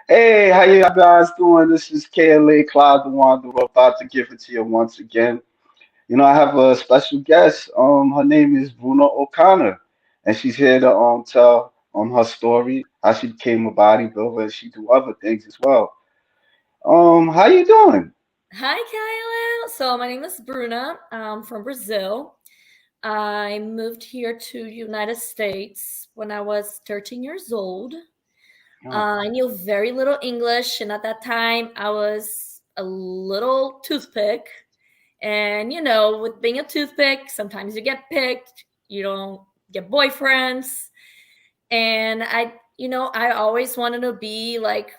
Hey, how you guys doing? This is KLA Cloud the Wanderer, about to give it to you once again. I have a special guest. Her name is Bruna O'Connor, and she's here to tell her story, how she became a bodybuilder, and she do other things as well. How you doing? Hi, Kyla. So my name is Bruna. I'm from Brazil. I moved here to United States when I was 13 years old. Oh, I knew very little English, and at that time, I was a little toothpick. And with being a toothpick, sometimes you get picked. You don't get boyfriends, and I always wanted to be like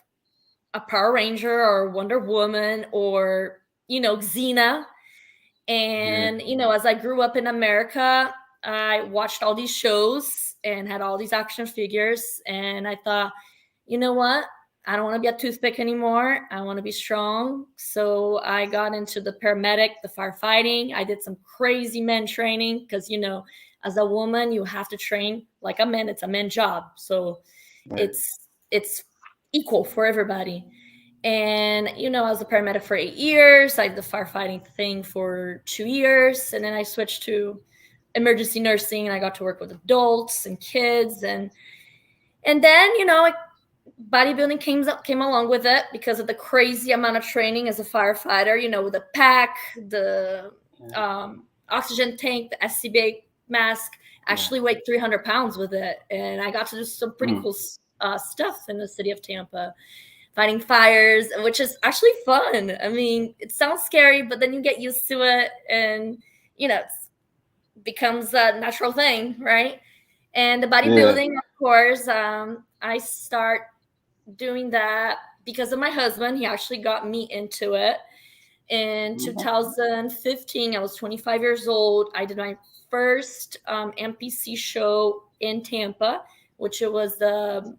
a Power Ranger or Wonder Woman or Xena. yeah, And, as I grew up in America, I watched all these shows and had all these action figures. And I thought, you know what? I don't want to be a toothpick anymore. I want to be strong. So I got into the paramedic, the firefighting. I did some crazy men training because, as a woman, you have to train like a man. It's a man job. So right. it's equal for everybody. And I was a paramedic for 8 years. I did the firefighting thing for 2 years, and then I switched to emergency nursing, and I got to work with adults and kids, and then bodybuilding came along with it because of the crazy amount of training as a firefighter. With the pack, the Yeah, oxygen tank, the SCBA mask. yeah. Actually weighed 300 pounds with it, and I got to do some pretty Mm, cool stuff in the city of Tampa, fighting fires, which is actually fun. I mean, it sounds scary, but then you get used to it, and it becomes a natural thing, right? And the yeah. bodybuilding, of course, I start doing that because of my husband. He actually got me into it. In Okay. 2015, I was 25 years old. I did my first NPC show in Tampa, which it was the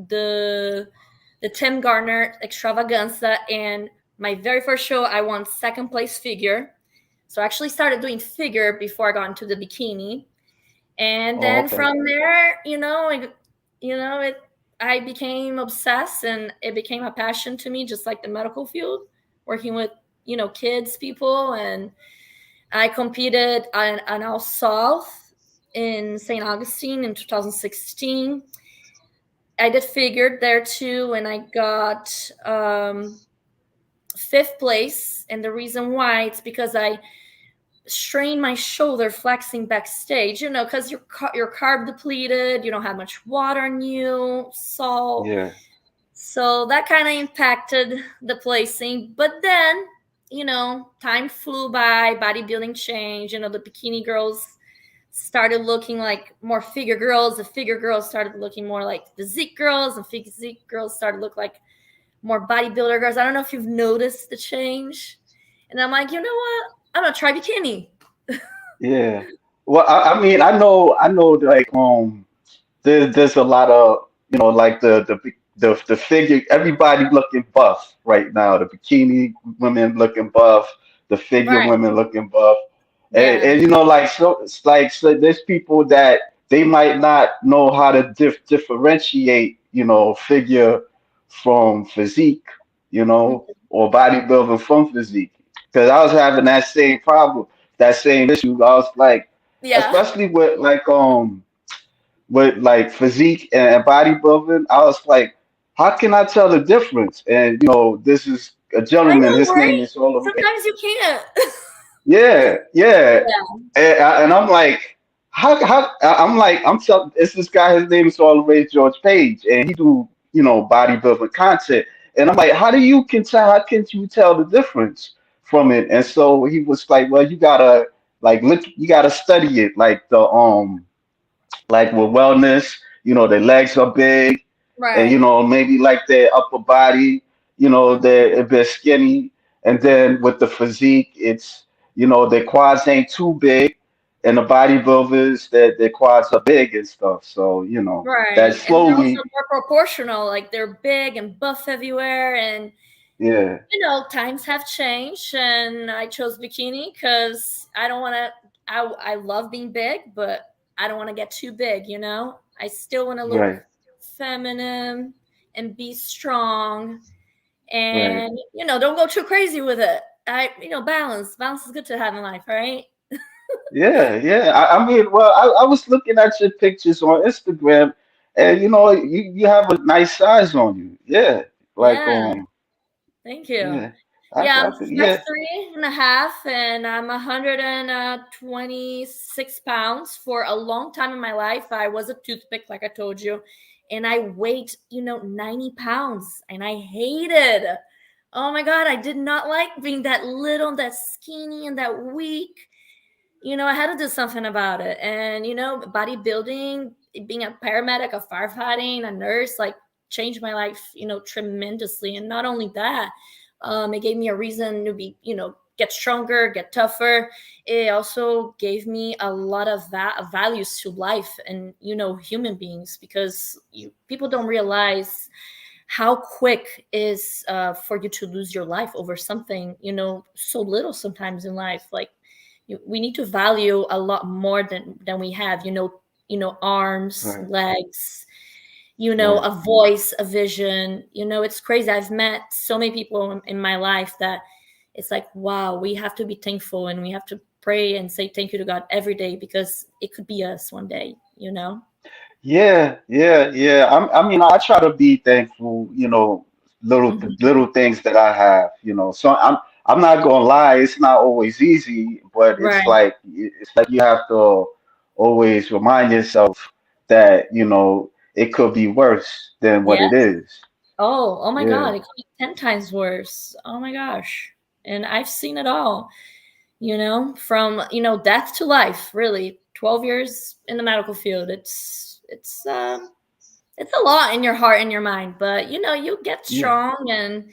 the Tim Garner Extravaganza. And my very first show, I won second place figure. So I actually started doing figure before I got into the bikini. And Oh, then okay. from there, it I became obsessed, and it became a passion to me, just like the medical field, working with kids, people. And I competed on Al South in St. Augustine in 2016. I did figured there too, and I got fifth place. And the reason why, it's because I strained my shoulder flexing backstage, because you're carb depleted, you don't have much water in you, salt. Yeah, So that kind of impacted the placing. But then, time flew by, bodybuilding changed. The bikini girls started looking like more figure girls. The figure girls started looking more like physique girls, and physique girls started to look like more bodybuilder girls. I don't know if you've noticed the change. And I'm like, you know what? I'm gonna try bikini. yeah. Well, I mean, I know, like, there's a lot of, like the figure, everybody looking buff right now. The bikini women looking buff, the figure Right. women looking buff, Yeah. and like, so it's like, so there's people that they might not know how to differentiate, figure from physique, or bodybuilding from physique. Because I was having that same problem, that same issue. I was like, Yeah. especially with like physique and bodybuilding, I was like, how can I tell the difference? And this is a I gentleman. know, His name right? is Oliver. Sometimes you can't. Yeah, yeah. Yeah. And I'm like, I'm like, it's this guy. His name is Oliver George Page, and he do bodybuilding content. And I'm like, how do you can tell? How can you tell the difference from it? And so he was like, well, you gotta like look, you gotta study it, like with wellness, their legs are big, and Right. maybe like their upper body, they're a bit skinny, and then with the physique, it's their quads ain't too big, and the bodybuilders, their quads are big and stuff. So that Right. And they're also slowly, more proportional. Like they're big and buff everywhere. And, yeah, times have changed. And I chose bikini because I don't want to, I love being big, but I don't want to get too big. I still want to look right, feminine, and be strong, Right. and don't go too crazy with it. Balance is good to have in life, right? Yeah, yeah. I mean, well, I was looking at your pictures on Instagram, and you have a nice size on you. Yeah, like Yeah, thank you. yeah, Yeah, I'm yeah, 5'3.5", and I'm 126 pounds. For a long time in my life, I was a toothpick, like I told you, and I weighed, 90 pounds, and I hated. Oh my God, I did not like being that little, that skinny, and that weak. I had to do something about it. And, bodybuilding, being a paramedic, a firefighting, a nurse, like changed my life, tremendously. And not only that, it gave me a reason to be, get stronger, get tougher. It also gave me a lot of values to life and, human beings, because people don't realize how quick is for you to lose your life over something, so little sometimes in life. Like, we need to value a lot more than we have, arms, right, legs, right. a voice, a vision. It's crazy. I've met so many people in my life that it's like, wow, we have to be thankful, and we have to pray and say thank you to God every day, because it could be us one day. Yeah, yeah, yeah. I mean, I try to be thankful, Hmm. little things that I have, So I'm not gonna lie, it's not always easy, but Right. it's like you have to always remind yourself that, it could be worse than what Yeah. it is. Oh my Yeah, God, it could be 10 times worse. Oh my gosh. And I've seen it all, from, death to life, really. 12 years in the medical field. It's a lot in your heart and your mind, but you get yeah, strong, and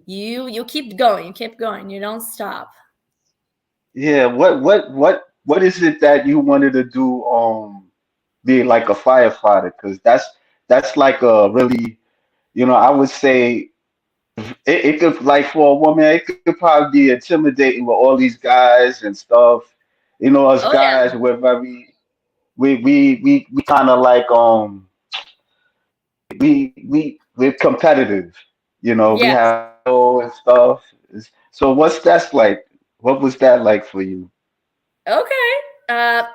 you keep going. You keep going. You don't stop. yeah. What is it that you wanted to do, being like a firefighter? Because that's like a really, I would say it could, like, for a woman, it could probably be intimidating with all these guys and stuff. Us Oh yeah. guys, we're very we kind of like we're competitive. We Yes. have ego and stuff. So what's that's like? What was that like for you? Okay.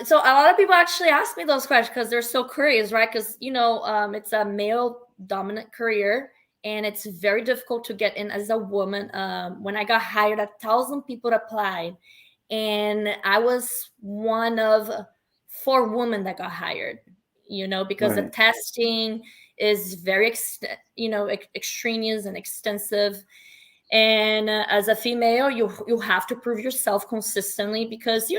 So a lot of people actually ask me those questions because they're so curious, right? Because it's a male dominant career, and it's very difficult to get in as a woman. When I got hired, 1,000 people applied, and I was one of 4 women that got hired. Because the Right, testing is very, extraneous and extensive. And as a female, you have to prove yourself consistently, because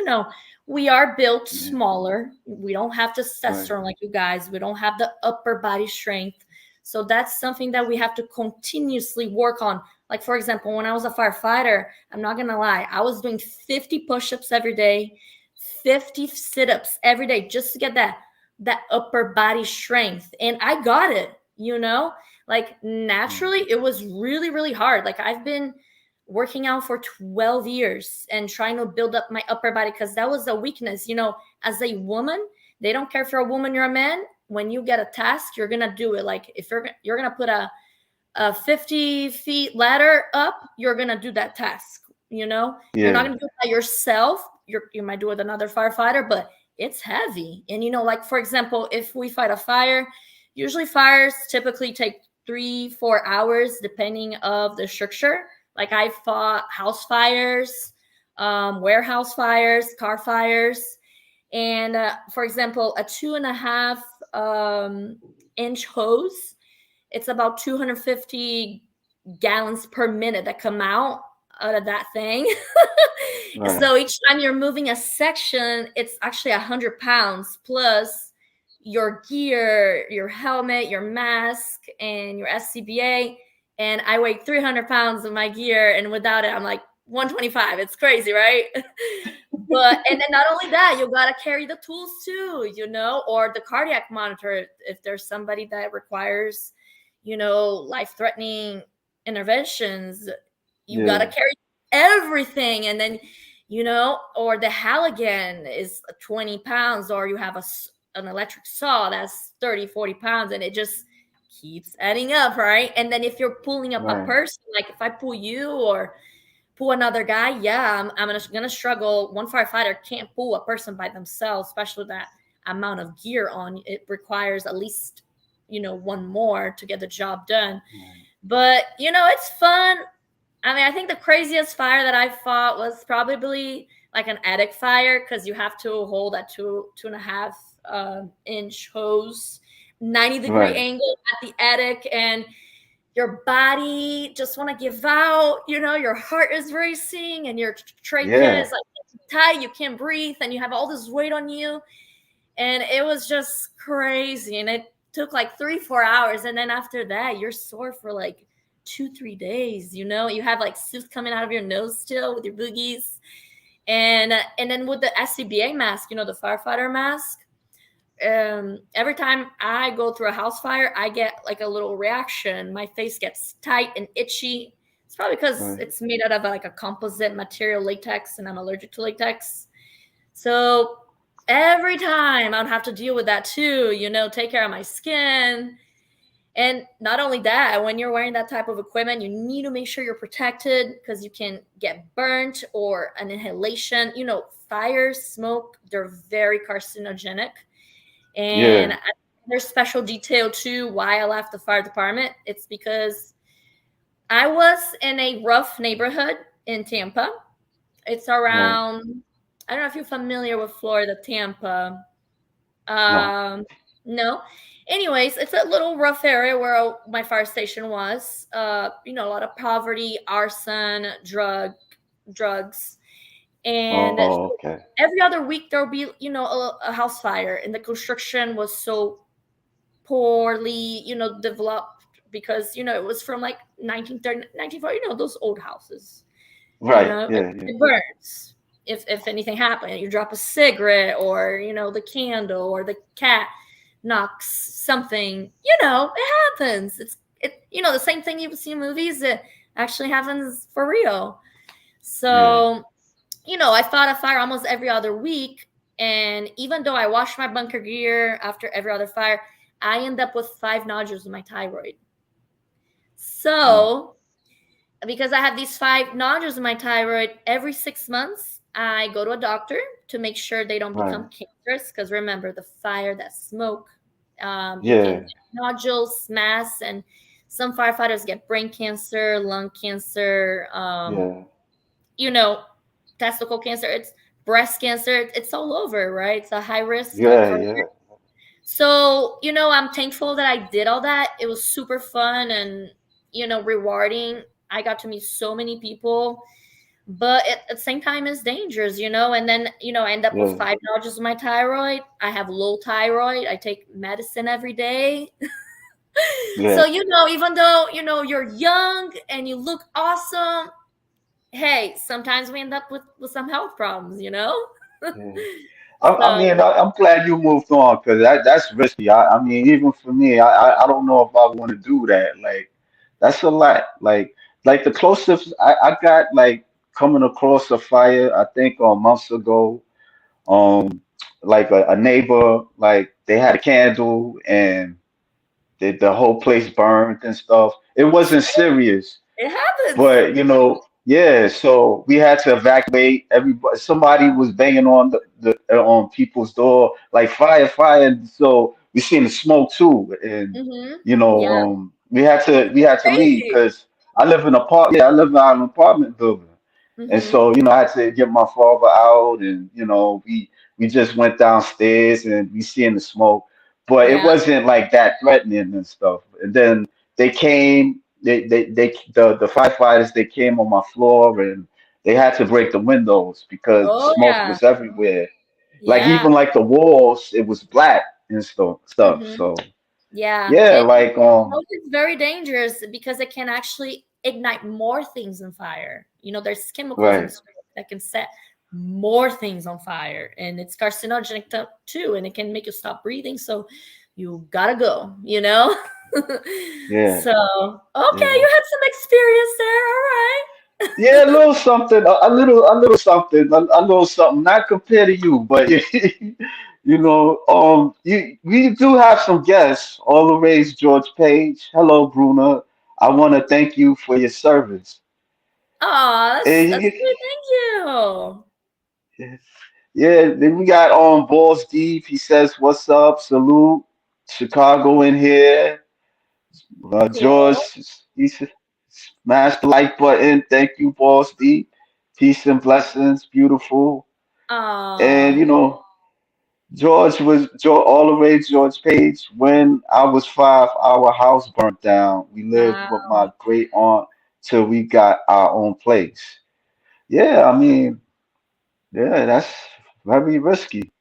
we are built yeah, smaller. We don't have right, testosterone like you guys. We don't have the upper body strength. So that's something that we have to continuously work on. Like, for example, when I was a firefighter, I'm not gonna lie, I was doing 50 push-ups every day, 50 sit-ups every day, just to get that upper body strength. And I got it. Like, right, naturally, it was really, really hard. Like, I've been working out for 12 years and trying to build up my upper body, because that was a weakness. As a woman, they don't care if you're a woman, you're a man. When you get a task, you're gonna do it. Like, if you're gonna put a 50 feet ladder up, you're gonna do that task. You're not yeah, gonna do it by yourself. You might do it with another firefighter, but it's heavy. And like, for example, if we fight a fire, usually fires typically take 3-4 hours depending of the structure. Like, I fought house fires, warehouse fires, car fires. And for example, a 2.5 inch hose, it's about 250 gallons per minute that come out of that thing. right, So each time you're moving a section, it's actually 100 pounds plus your gear, your helmet, your mask, and your SCBA. And I weigh 300 pounds of my gear, and without it, I'm like 125. It's crazy, right? But and then not only that, you gotta carry the tools too, or the cardiac monitor if there's somebody that requires, life-threatening interventions. You gotta yeah, carry everything. And then, or the Halligan is 20 pounds, or you have an electric saw that's 30-40 pounds, and it just keeps adding up, right? And then if you're pulling up a right, person, like if I pull you or pull another guy, yeah, I'm gonna struggle. One firefighter can't pull a person by themselves, especially that amount of gear on. It requires at least, one more to get the job done. right, But it's fun. I mean, I think the craziest fire that I fought was probably like an attic fire because you have to hold that 2.5 inch hose, 90-degree right. angle at the attic, and your body just want to give out. Your heart is racing, and your trachea Yeah, is like tight. You can't breathe, and you have all this weight on you, and it was just crazy. And it took like 3-4 hours, and then after that, you're sore for like 2-3 days. You have like soup coming out of your nose still with your boogies, and then with the SCBA mask, the firefighter mask. Every time I go through a house fire, I get like a little reaction. My face gets tight and itchy. It's probably because right. it's made out of like a composite material, latex, and I'm allergic to latex. So every time I'd have to deal with that too, take care of my skin. And not only that, when you're wearing that type of equipment, you need to make sure you're protected because you can get burnt or an inhalation. Fires, smoke, they're very carcinogenic. And Yeah, there's special detail too why I left the fire department. It's because I was in a rough neighborhood in Tampa. It's right. around, I don't know if you're familiar with Florida, Tampa. No. Um, no. Anyways, it's a little rough area where my fire station was. A lot of poverty, arson, drugs, and Oh, okay. every other week there will be, a house fire, and the construction was so poorly, developed because it was from like 1930, 1940. Those old houses. Right. It, Yeah, yeah, it burns if anything happened. You drop a cigarette, or the candle, or the cat knocks something. It happens. The same thing you see in movies. It actually happens for real. yeah. So I fought a fire almost every other week. And even though I washed my bunker gear after every other fire, I end up with 5 nodules in my thyroid. Mm, So, because I have these 5 nodules in my thyroid, every 6 months, I go to a doctor to make sure they don't right. become cancerous. Because remember, the fire, that smoke, you can Yeah, get nodules, mass, and some firefighters get brain cancer, lung cancer, yeah, you know, testicle cancer, it's breast cancer, it's all over, right? It's a high risk yeah, career. yeah, So, I'm thankful that I did all that. It was super fun and, rewarding. I got to meet so many people, but at the same time, it's dangerous, and then, I end up with yeah, 5 nodules in my thyroid. I have low thyroid. I take medicine every day. So, yeah, even though, you're young and you look awesome, hey, sometimes we end up with some health problems. yeah. I So, mean, I'm glad you moved on because that's risky. I mean, even for me, I don't know if I want to do that. Like, that's a lot. Like the closest I got, like coming across a fire, I think months ago. Um, like a neighbor, like they had a candle and the whole place burned and stuff. It wasn't serious. it happens. But yeah, so we had to evacuate everybody. Somebody was banging on the on people's door, like fire, fire. And so we seen the smoke too, and Yeah. we had to leave Crazy. because I live out in an apartment building, and Mm-hmm. so I had to get my father out, and we just went downstairs and we seen the smoke, but it Yeah. wasn't like that threatening and stuff. And then they came the firefighters, they came on my floor and they had to break the windows because Oh smoke yeah. was everywhere. Like Yeah. even like the walls, it was black and stuff. Mm-hmm. So Yeah. yeah, It like It's very dangerous because it can actually ignite more things on fire. There's chemicals in right. smoke that can set more things on fire, and it's carcinogenic too, and it can make you stop breathing. So you gotta go. Yeah, So okay, yeah. you had some experience there. All right. Yeah, a little something, a little something, a little something, not compared to you, but You we do have some guests. All the rage, George Page. Hello, Bruna. I want to thank you for your service. Oh, And that's sweet. Thank you. yeah, then we got Balls Deep. He says, "What's up? Salute, Chicago in here." George, Cool. he said, "Smash the like button." Thank you, Balls Deep. Peace and blessings. Beautiful. And Oh, All the rage George Page. When I was 5, our house burnt down. We lived with wow. my great aunt till we got our own place. Yeah, I mean, yeah, that's very risky.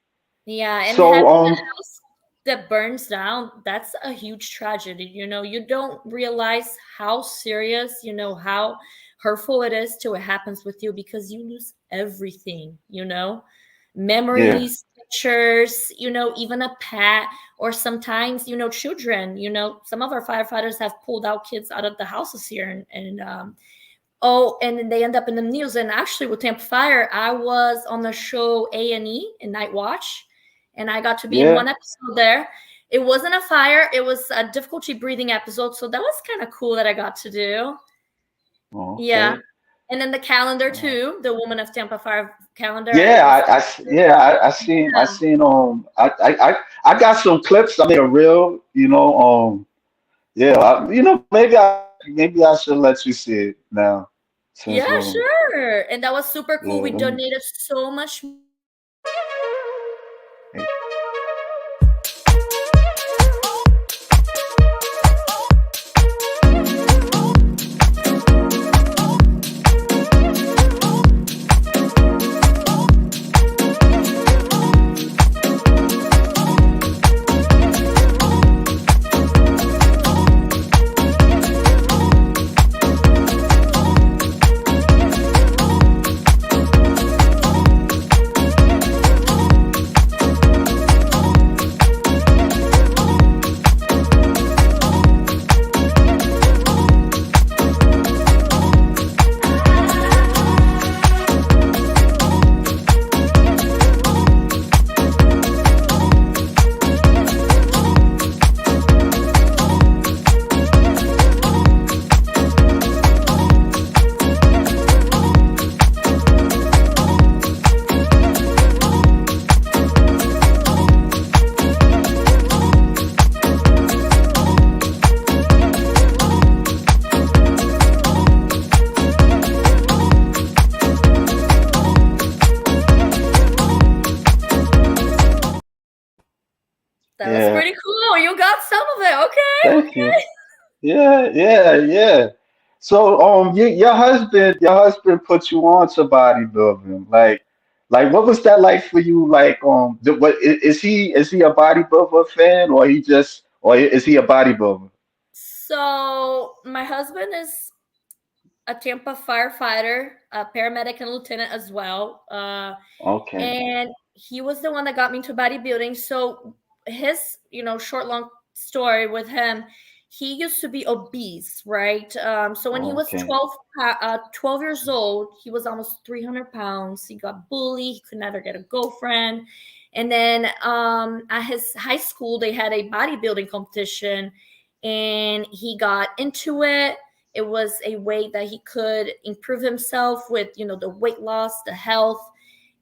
Yeah, and So, having a house that burns down, that's a huge tragedy. You don't realize how serious, how hurtful it is till it happens with you because you lose everything. yeah, Memories, pictures, even a pet, or sometimes, children. Some of our firefighters have pulled out kids out of the houses here oh, and then they end up in the news. And actually, with Tampa Fire, I was on the show A&E in Night Watch, and I got to be in yeah. one episode there. It wasn't a fire; it was a difficulty breathing episode. So that was kind of cool that I got to do. Oh, Yeah, okay. and then the calendar Oh. too, the Woman of Tampa Fire calendar. It Yeah, was yeah, I seen, I got some clips. I made a reel. Yeah, maybe I should let you see it now, yeah, since, sure, and that was super cool. yeah, We donated so much money to the cause. hey, That was yeah. pretty cool. You got some of it. Okay, Thank you. Yeah, yeah, yeah. So, your husband put you on to bodybuilding. Like, what was that like for you? Like, is he a bodybuilder fan, or is he a bodybuilder? so my husband is a Tampa firefighter, a paramedic, and lieutenant as well. Okay, And he was the one that got me into bodybuilding. So his, short long story with him, he used to be obese, right? So when he was okay, 12 years old, he was almost 300 pounds. He got bullied. He could never get a girlfriend. And then at his high school, they had a bodybuilding competition, and he got into it. It was a way that he could improve himself with, the weight loss, the health,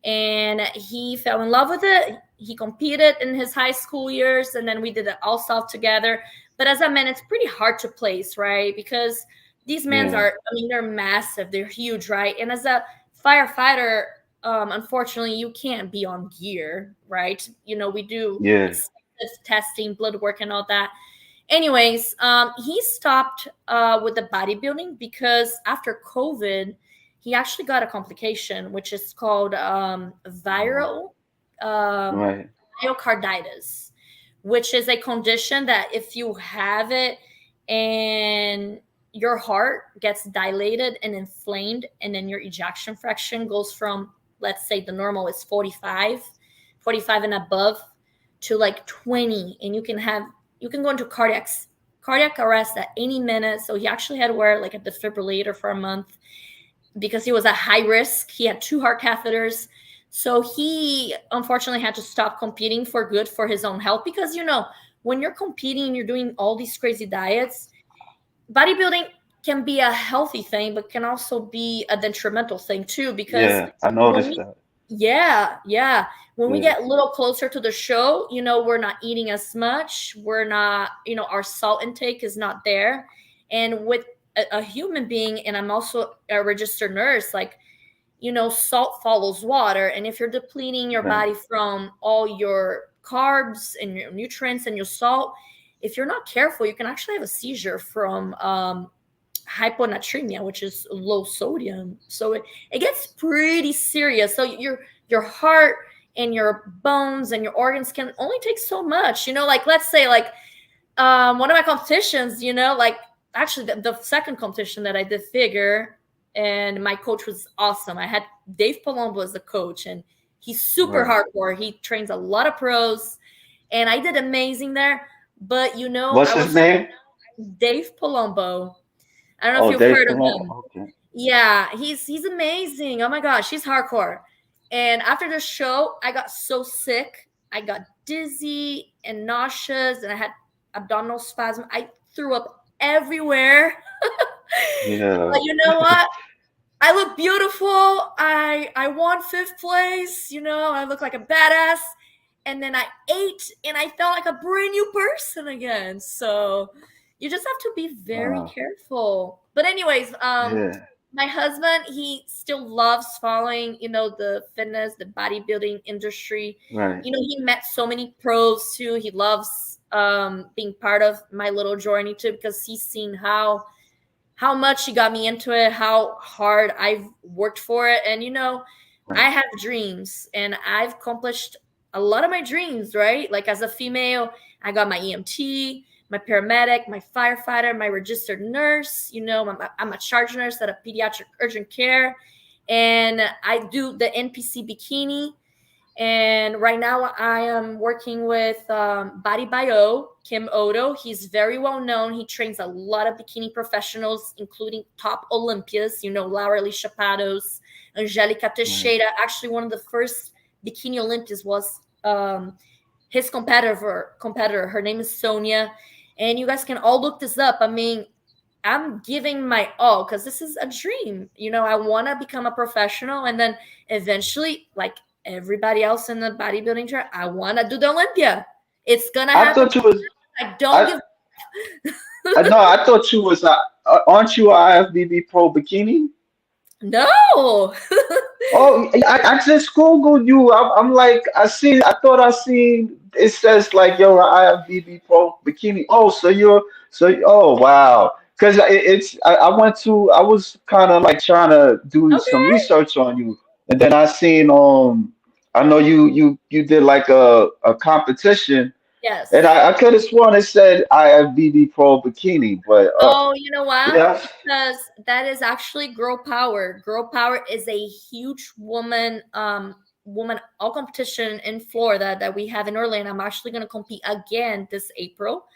and he fell in love with it. He competed in his high school years, and then we did it all stuff together. But as a man, it's pretty hard to place, right? Because these men yeah, are, I mean, they're massive, they're huge, right? And as a firefighter, unfortunately, you can't be on gear, right? We do yeah, extensive testing, blood work, and all that. Anyways, he stopped with the bodybuilding because after COVID, he actually got a complication, which is called oh, viral um, right, myocarditis, which is a condition that if you have it and your heart gets dilated and inflamed, and then your ejection fraction goes from, let's say the normal is 45 and above, to like 20, and you can go into cardiac arrest at any minute. So he actually had to wear like a defibrillator for a month because he was at high risk. He had two heart catheters. So he unfortunately had to stop competing for good for his own health because, when you're competing, you're doing all these crazy diets. Bodybuilding can be a healthy thing, but can also be a detrimental thing too. Because Yeah, I when noticed we, that. yeah, when we Yeah, get a little closer to the show, we're not eating as much. We're not, our salt intake is not there. And with a human being, and I'm also a registered nurse, like, salt follows water. And if you're depleting your right, body from all your carbs and your nutrients and your salt, if you're not careful, you can actually have a seizure from hyponatremia, which is low sodium. So it gets pretty serious. So your heart and your bones and your organs can only take so much. Like, let's say, like, one of my competitions, like, actually the second competition that I did figure, and my coach was awesome. I had Dave Palumbo as the coach, and he's super right. hardcore. He trains a lot of pros, and I did amazing there. But What's I his was name? Dave Palumbo. I don't know if Oh, you've Dave heard of Palumbo. him. Okay. Yeah, he's amazing. Oh my gosh, he's hardcore. And after the show, I got so sick. I got dizzy and nauseous, and I had abdominal spasm. I threw up everywhere. Yeah. But you know what? I look beautiful. I won fifth place. I look like a badass. And then I ate, and I felt like a brand new person again. So you just have to be very Wow. careful. But anyways, Yeah. my husband, he still loves following, the fitness, the bodybuilding industry. Right. He met so many pros too. He loves being part of my little journey too, because he's seen how much he got me into it, how hard I've worked for it. And Right. I have dreams, and I've accomplished a lot of my dreams, right? Like, as a female, I got my EMT, my paramedic, my firefighter, my registered nurse. I'm a charge nurse at a pediatric urgent care, and I do the NPC Bikini. And right now, I am working with Body Bio, Kim Odo. He's very well known. He trains a lot of bikini professionals, including top Olympias, Laura Lee Chapados, Angelica Right. Teixeira. Actually, one of the first bikini Olympias was his competitor. Her name is Sonia. And you guys can all look this up. I mean, I'm giving my all because this is a dream. I want to become a professional, and then eventually, like everybody else in the bodybuilding track, I want to do the Olympia. It's gonna I happen. thought you was. I don't I. give. I know. I thought you was. Aren't you a IFBB Pro Bikini? No. Oh, I just Googled you. I'm like, I seen, I thought I seen, it says like you're an IFBB Pro Bikini. Oh, oh, wow. Because I went to, I was kind of like trying to do some Okay. research on you. And then I seen, I know you did like a competition. And Yes. I could have sworn it said IFBB Pro Bikini, but Oh, you know what? yeah, Because that is actually Girl Power. Girl Power is a huge woman all competition in Florida that we have in Orlando. I'm actually going to compete again this April.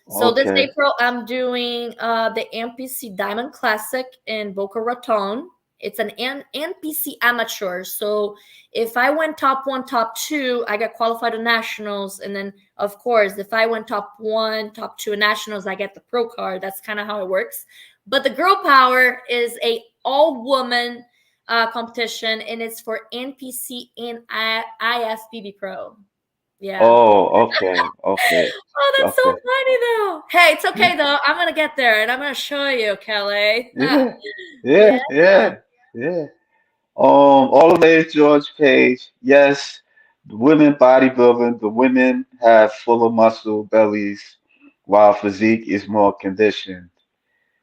So this okay, April, I'm doing the NPC Diamond Classic in Boca Raton. It's an NPC amateur. So if I went top one, top two, I get qualified to nationals. And then, of course, if I went top one, top two in nationals, I get the pro card. That's kind of how it works. But the Girl Power is a all woman competition, and it's for NPC and IFBB Pro. Yeah. oh, okay, okay, Oh, that's so okay. funny though. Hey, it's okay though. I'm gonna get there and I'm gonna show you, Kelly. Yeah, Yeah. yeah, yeah, yeah. All the way George Page. Yes, the women bodybuilding, the women have fuller muscle bellies, while physique is more conditioned.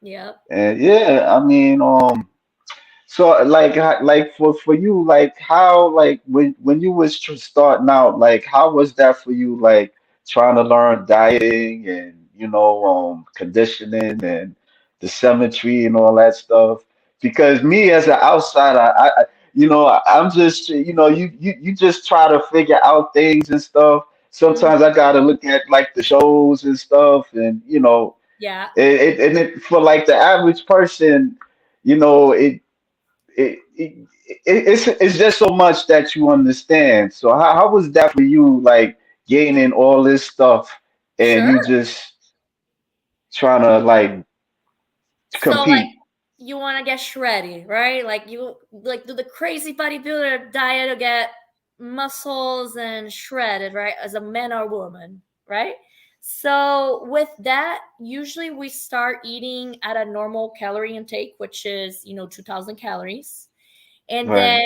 Yep. And yeah, I mean, so like for you, like how like when you was starting out, like how was that for you? Like trying to learn dieting and conditioning and the symmetry and all that stuff. Because me as an outsider, I'm just you just try to figure out things and stuff. Mhm. Sometimes I gotta look at like the shows and stuff, and Yeah. for like the average person, you know it it, it it's just so much that you understand. So how was that for you, like gaining all this stuff and Sure. you just trying to like So like compete? you want to get shreddy, right? Like you like do the crazy bodybuilder diet to get muscles and shredded, right? As a man or woman, right? So with that, usually we start eating at a normal calorie intake, which is 2,000 calories, and Right,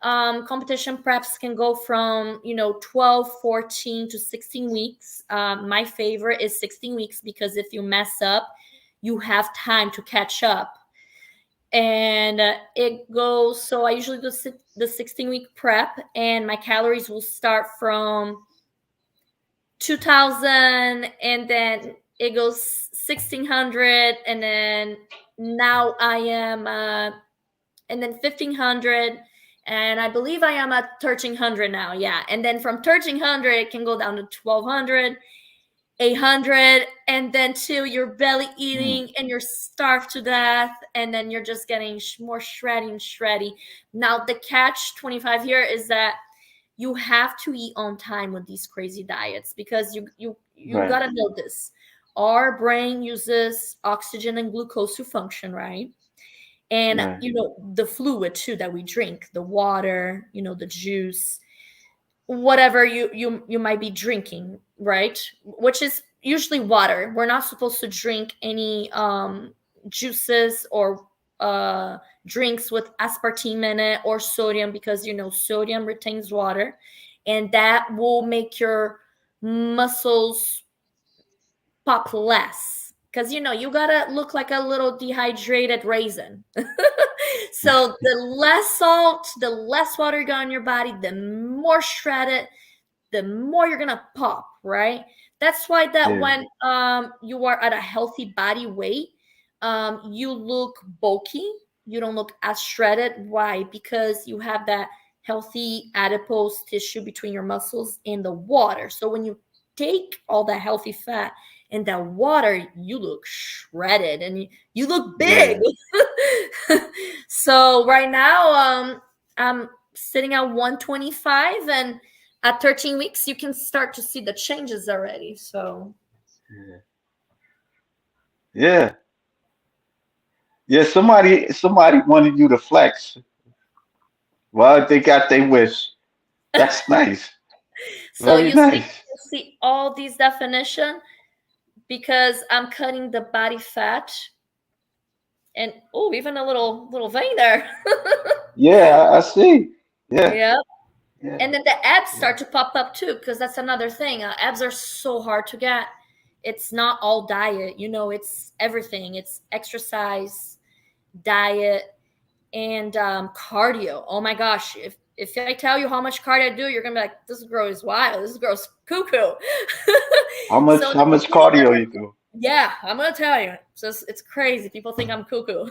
then competition preps can go from 12, 14 to 16 weeks. My favorite is 16 weeks because if you mess up, you have time to catch up. And it goes, so I usually do the 16-week prep, and my calories will start from 2000, and then it goes 1600, and then now I am and then 1500, and I believe I am at 1300 now. Yeah, and then from 1300 it can go down to 1200, 800, and then till you're belly mm, eating and you're starved to death, and then you're just getting more shreddy and shreddy. Now the catch 25 here is that you have to eat on time with these crazy diets, because you right, gotta know this. Our brain uses oxygen and glucose to function, right? And right, the fluid too that we drink, the water, the juice, whatever you might be drinking, right? Which is usually water. We're not supposed to drink any juices or drinks with aspartame in it or sodium, because sodium retains water, and that will make your muscles pop less, because you gotta look like a little dehydrated raisin. So the less salt, the less water you got in your body, the more shredded, the more you're gonna pop, right? That's why that yeah, when you are at a healthy body weight, you look bulky. You don't look as shredded. Why? Because you have that healthy adipose tissue between your muscles and the water. So when you take all that healthy fat and that water, you look shredded and you look big. yeah. So right now, I'm sitting at 125, and at 13 weeks you can start to see the changes already. So Yeah. Yeah. Yeah, somebody wanted you to flex. Well, they got their wish. That's nice. so Very nice. you see all these definition, because I'm cutting the body fat, and oh, even a little vein there. Yeah, I see. Yeah, Yeah. yeah, And then the abs yeah. start to pop up too, because that's another thing. Abs are so hard to get. It's not all diet, it's everything. It's exercise, diet, and cardio. Oh my gosh, if I tell you how much cardio I do, you're gonna be like, "This girl is wild. This girl's cuckoo." How So much in how the much beginning of cardio your you do? yeah, I'm gonna tell you. So it's crazy. People think I'm cuckoo.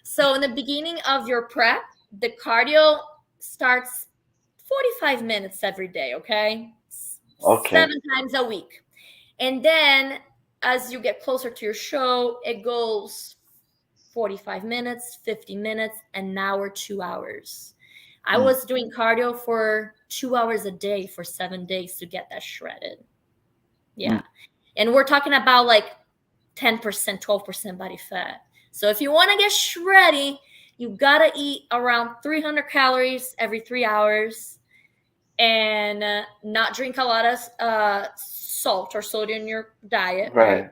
So in the beginning of your prep, the cardio starts 45 minutes every day. Okay, Okay. 7 times a week, and then as you get closer to your show, it goes 45 minutes, 50 minutes, an hour, 2 hours. I Mm, was doing cardio for 2 hours a day for 7 days to get that shredded. mm. Yeah. And we're talking about like 10%, 12% body fat. So if you want to get shreddy, you got to eat around 300 calories every 3 hours, and not drink a lot of salt or sodium in your diet, right? Right.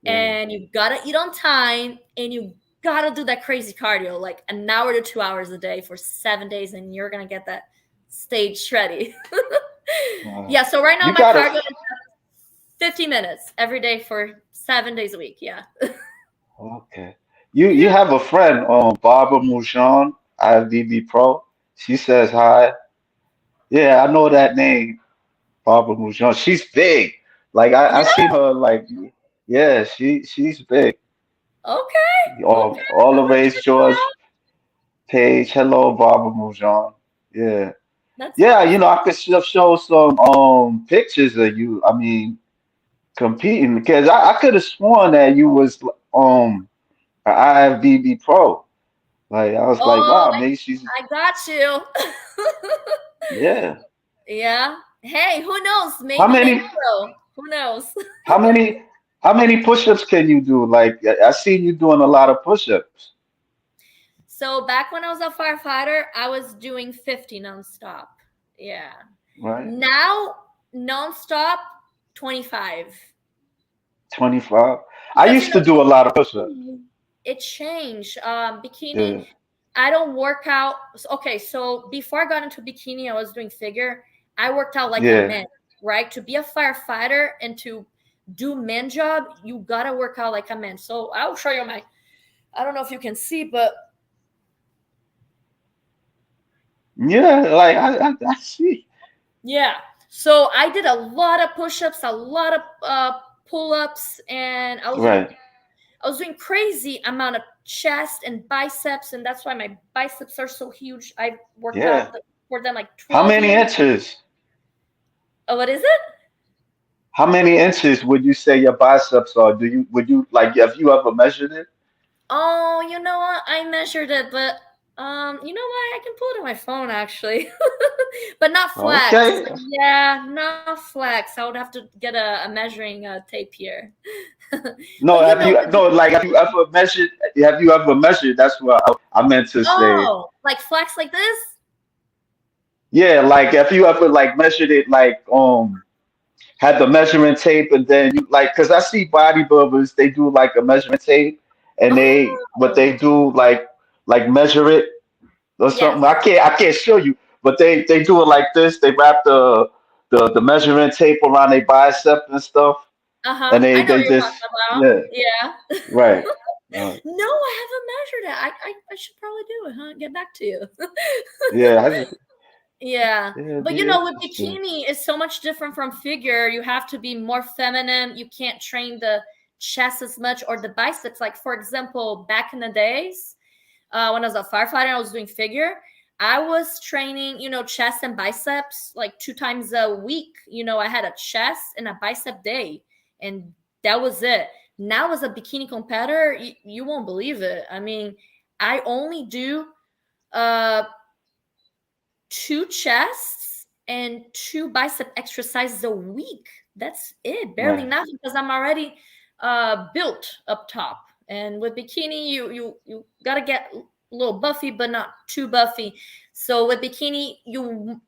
Yeah. And you gotta eat on time, and you gotta do that crazy cardio, like an hour to 2 hours a day for 7 days, and you're gonna get that stage shreddy. Uh, Yeah, so right now you my gotta. cardio is 50 minutes every day for 7 days a week. Yeah. Okay. You have a friend, Barbara Mouchon, IFBB Pro. She says hi. Yeah, I know that name, Barbara Mouchon. She's big. Like I Yeah. seen her like yeah, she's big. Okay. Okay. All the I'm gonna Race check her George out. page. Hello, Barbara Mouchon. Yeah. That's Yeah, awesome. I could show some pictures of you. I mean, competing because I could have sworn that you was um an IFBB pro. Like I was like, Oh, wow, maybe she's I got you. yeah. Yeah. Hey, who knows? How Maybe many Negro. Who knows? how many how many push-ups can you do? Like I seen you doing a lot of push-ups, So back when I was a firefighter, I was doing 50 nonstop. Yeah. right? Now, nonstop, 25. 25. I Because, used to do a lot of push-ups. it changed. Bikini, Yeah. I don't work out. Okay, so before I got into bikini, I was doing figure. I worked out like a Yeah. man, right? To be a firefighter and to do man job, you gotta work out like a man. So I'll show you my. I don't know if you can see, but Yeah, like I see. yeah. So I did a lot of push-ups, a lot of pull-ups, and Right. I was doing crazy amount of chest and biceps, and that's why my biceps are so huge. I worked out Yeah. for them like How 12 many years. inches? Oh, what is it? How many inches would you say your biceps are? Would you like have you ever measured it? Oh, you know what? I measured it, but you know what? I can pull it on my phone actually, but not flex. Okay. Yeah, not flex. I would have to get a measuring tape here. No, But you know, like have you ever measured? That's what I meant to say. oh, like flex like this? Yeah, like have you ever like measured it like had the measuring tape and then you like because I see bodybuilders they do like a measuring tape and Oh, they do like measure it or yes. something. I can't show you, but they do it like this. They wrap the measuring tape around their bicep and stuff, and Uh-huh. I know what they you're just talking about. yeah Yeah. right No, I haven't measured it. I should probably do it, huh? Get back to you. yeah I just, Yeah. yeah it'd But be you know, with interesting. bikini, it's so much different from figure. You have to be more feminine. You can't train the chest as much or the biceps. Like, for example, back in the days, when I was a firefighter and I was doing figure, I was training, chest and biceps like 2 times a week. I had a chest and a bicep day, and that was it. Now, as a bikini competitor, you won't believe it. I mean, I only do uh, two chests and two bicep exercises a week. That's it, barely Right, nothing, because I'm already built up top. And with bikini, you gotta get a little buffy, but not too buffy. So with bikini,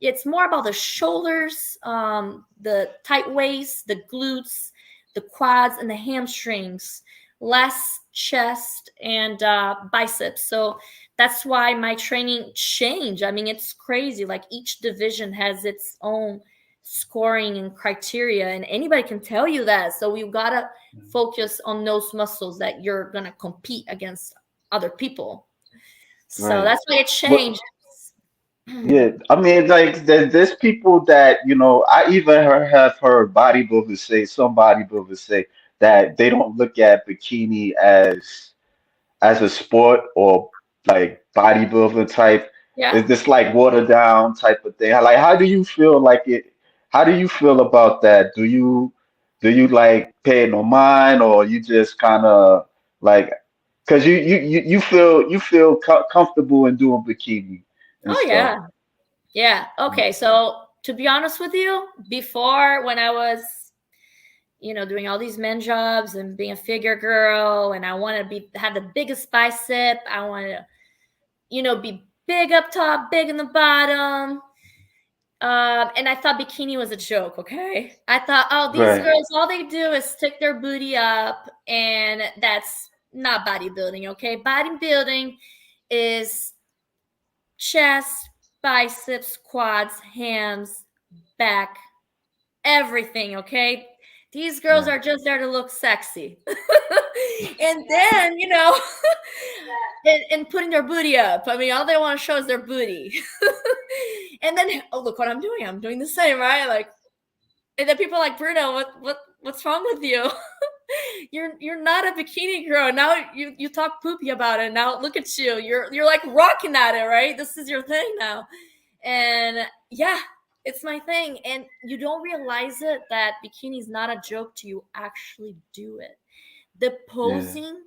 it's more about the shoulders, the tight waist, the glutes, the quads, and the hamstrings. Less chest and biceps. So that's why my training changed. I mean, it's crazy. Like, each division has its own scoring and criteria, and anybody can tell you that. So we've got to focus on those muscles that you're going to compete against other people. So right. that's why it But changed. yeah, I mean, like there's people that I even have heard bodybuilders say, some bodybuilders say that they don't look at bikini as a sport or like bodybuilding type. Yeah. It's just like watered down type of thing. Like, how do you feel like it? How do you feel about that? Do you like pay no mind or you just kind of like because you feel comfortable in doing bikini and Oh, stuff. yeah. Yeah. Okay. So to be honest with you, before, when I was doing all these men jobs and being a figure girl, and I want to have the biggest bicep. I want to, be big up top, big in the bottom. And I thought bikini was a joke. Okay, I thought, oh, these Right, girls, all they do is stick their booty up, and that's not bodybuilding. Okay, bodybuilding is chest, biceps, quads, hams, back, everything. Okay, these girls right, are just there to look sexy. And then, and putting their booty up. I mean, all they want to show is their booty. And then, oh, look what I'm doing. I'm doing the same, right? Like, and then people are like, Bruno, what's wrong with you? You're not a bikini girl. Now you talk poopy about it. Now look at you. You're like rocking at it, right? This is your thing now. And yeah, it's my thing. And you don't realize it, that bikini is not a joke till you actually do it. The yeah, posing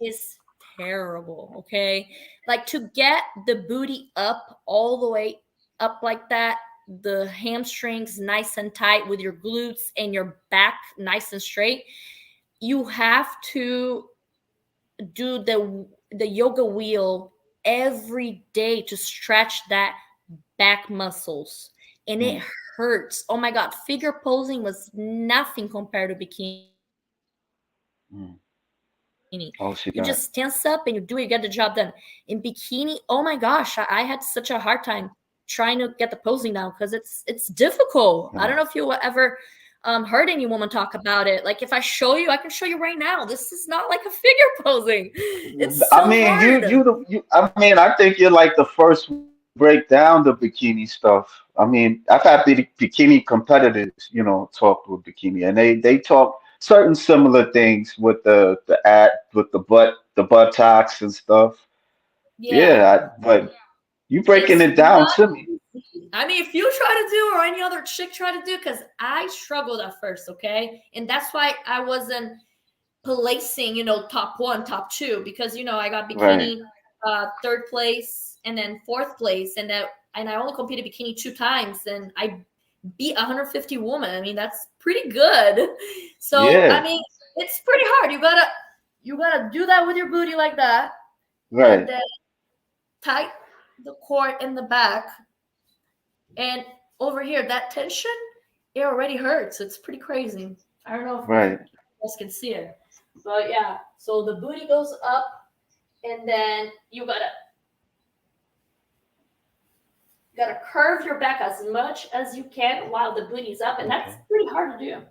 is terrible. Okay. Like to get the booty up all the way up like that, the hamstrings nice and tight with your glutes and your back nice and straight, you have to do the yoga wheel every day to stretch that back muscles, and it Mm, hurts. Oh my god, figure posing was nothing compared to bikini. You just tense up and mm. you do it, you get the job done. Oh, she In got. bikini, oh my gosh, I had such a hard time trying to get the posing down because it's difficult. I don't know if you ever heard any woman talk about it. Like if I show you, I can show you right now. This is not like a figure posing. It's so hard. I mean, I mean, I think you're like the first one to break down the bikini stuff. I mean, I've had bikini competitors, talk with bikini, and they talk certain similar things with with the buttocks and stuff. Yeah. Yeah, but you breaking It's it down not to me. easy. I mean, if you try to do or any other chick try to do, because I struggled at first, okay? And that's why I wasn't placing, top one, top two, because I got Right. bikini third place and then fourth place, and I only competed bikini two times, and I beat 150 women. I mean, that's pretty good. So I Yeah. mean, it's pretty hard. You gotta do that with your booty like that, and Right. then tight the cord in the back, and over here that tension, it already hurts. It's pretty crazy. I don't know if you Right. guys can see it, but yeah. So the booty goes up, and then you gotta curve your back as much as you can while the booty's up, and that's Okay. pretty hard to do.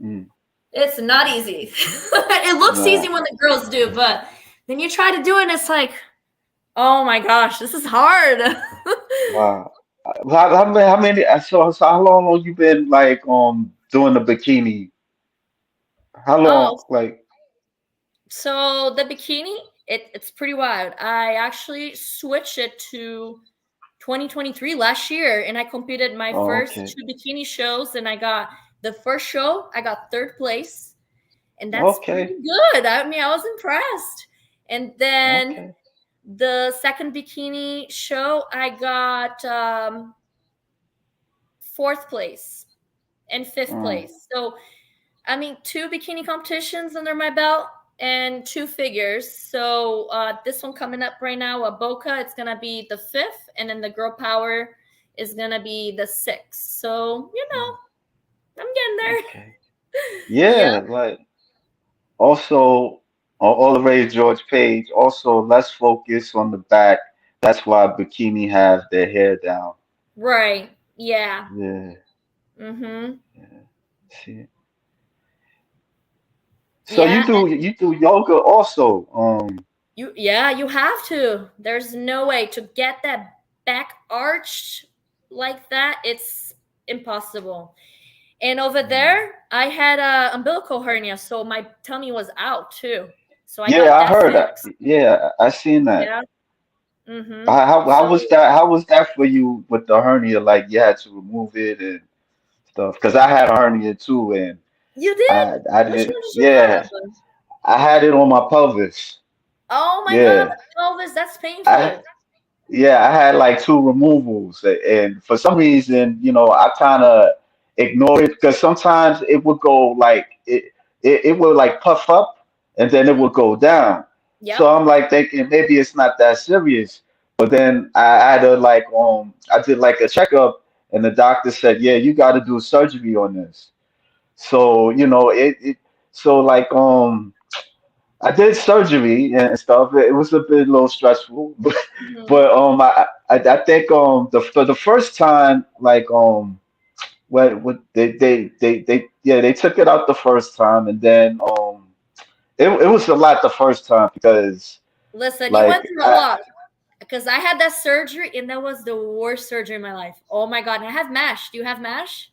Mm. It's not easy. It looks easy Nah. when the girls do, but then you try to do it, and it's like, oh my gosh, this is hard. Wow. How many? So how long you been like doing the bikini? How long? Oh, Like, so the bikini, it's pretty wild. I actually switched it to 2023 last year, and I competed my oh, first okay, two bikini shows, and I got the first show, I got third place, and that's pretty okay, good. I mean, I was impressed. And then okay. the second bikini show, I got fourth place and fifth Mm, place. So I mean, two bikini competitions under my belt and two figures. So this one coming up right now, a Boca, it's gonna be the fifth, and then the Girl Power is gonna be the sixth. So mm, I'm getting there. okay. Yeah, Yeah, like also all the rage George Page. Also, let's focus on the back. That's why bikini have their hair down. right. Yeah. Yeah, Mm-hmm. yeah. See. So Yeah. you do yoga also. You have to. There's no way to get that back arched like that. It's impossible. And over Mm. there, I had a umbilical hernia, so my tummy was out too. So I Yeah, got I that heard that. fixed. Yeah, I seen that. Yeah. Mm-hmm. How So was that? How was that for you with the hernia? Like you had to remove it and stuff. Because I had a hernia too, and you did? I Which did. one did you Yeah, have? I had it on my pelvis. Oh my God, Yeah, the pelvis, that's I painful. yeah, I had like two removals, and for some reason, I kind of ignored it because sometimes it would go like it would like puff up and then it would go down. So Yep. I'm like thinking maybe it's not that serious. But then I had to like I did like a checkup and the doctor said, yeah, you got to do surgery on this. So it so like I did surgery and stuff. It was a bit a little stressful, Hmm. but I think for the first time like what they they took it out the first time and then it was a lot the first time because Listen, you went like through a lot because I had that surgery, and that was the worst surgery in my life. Oh my God. And I have MASH. Do you have MASH?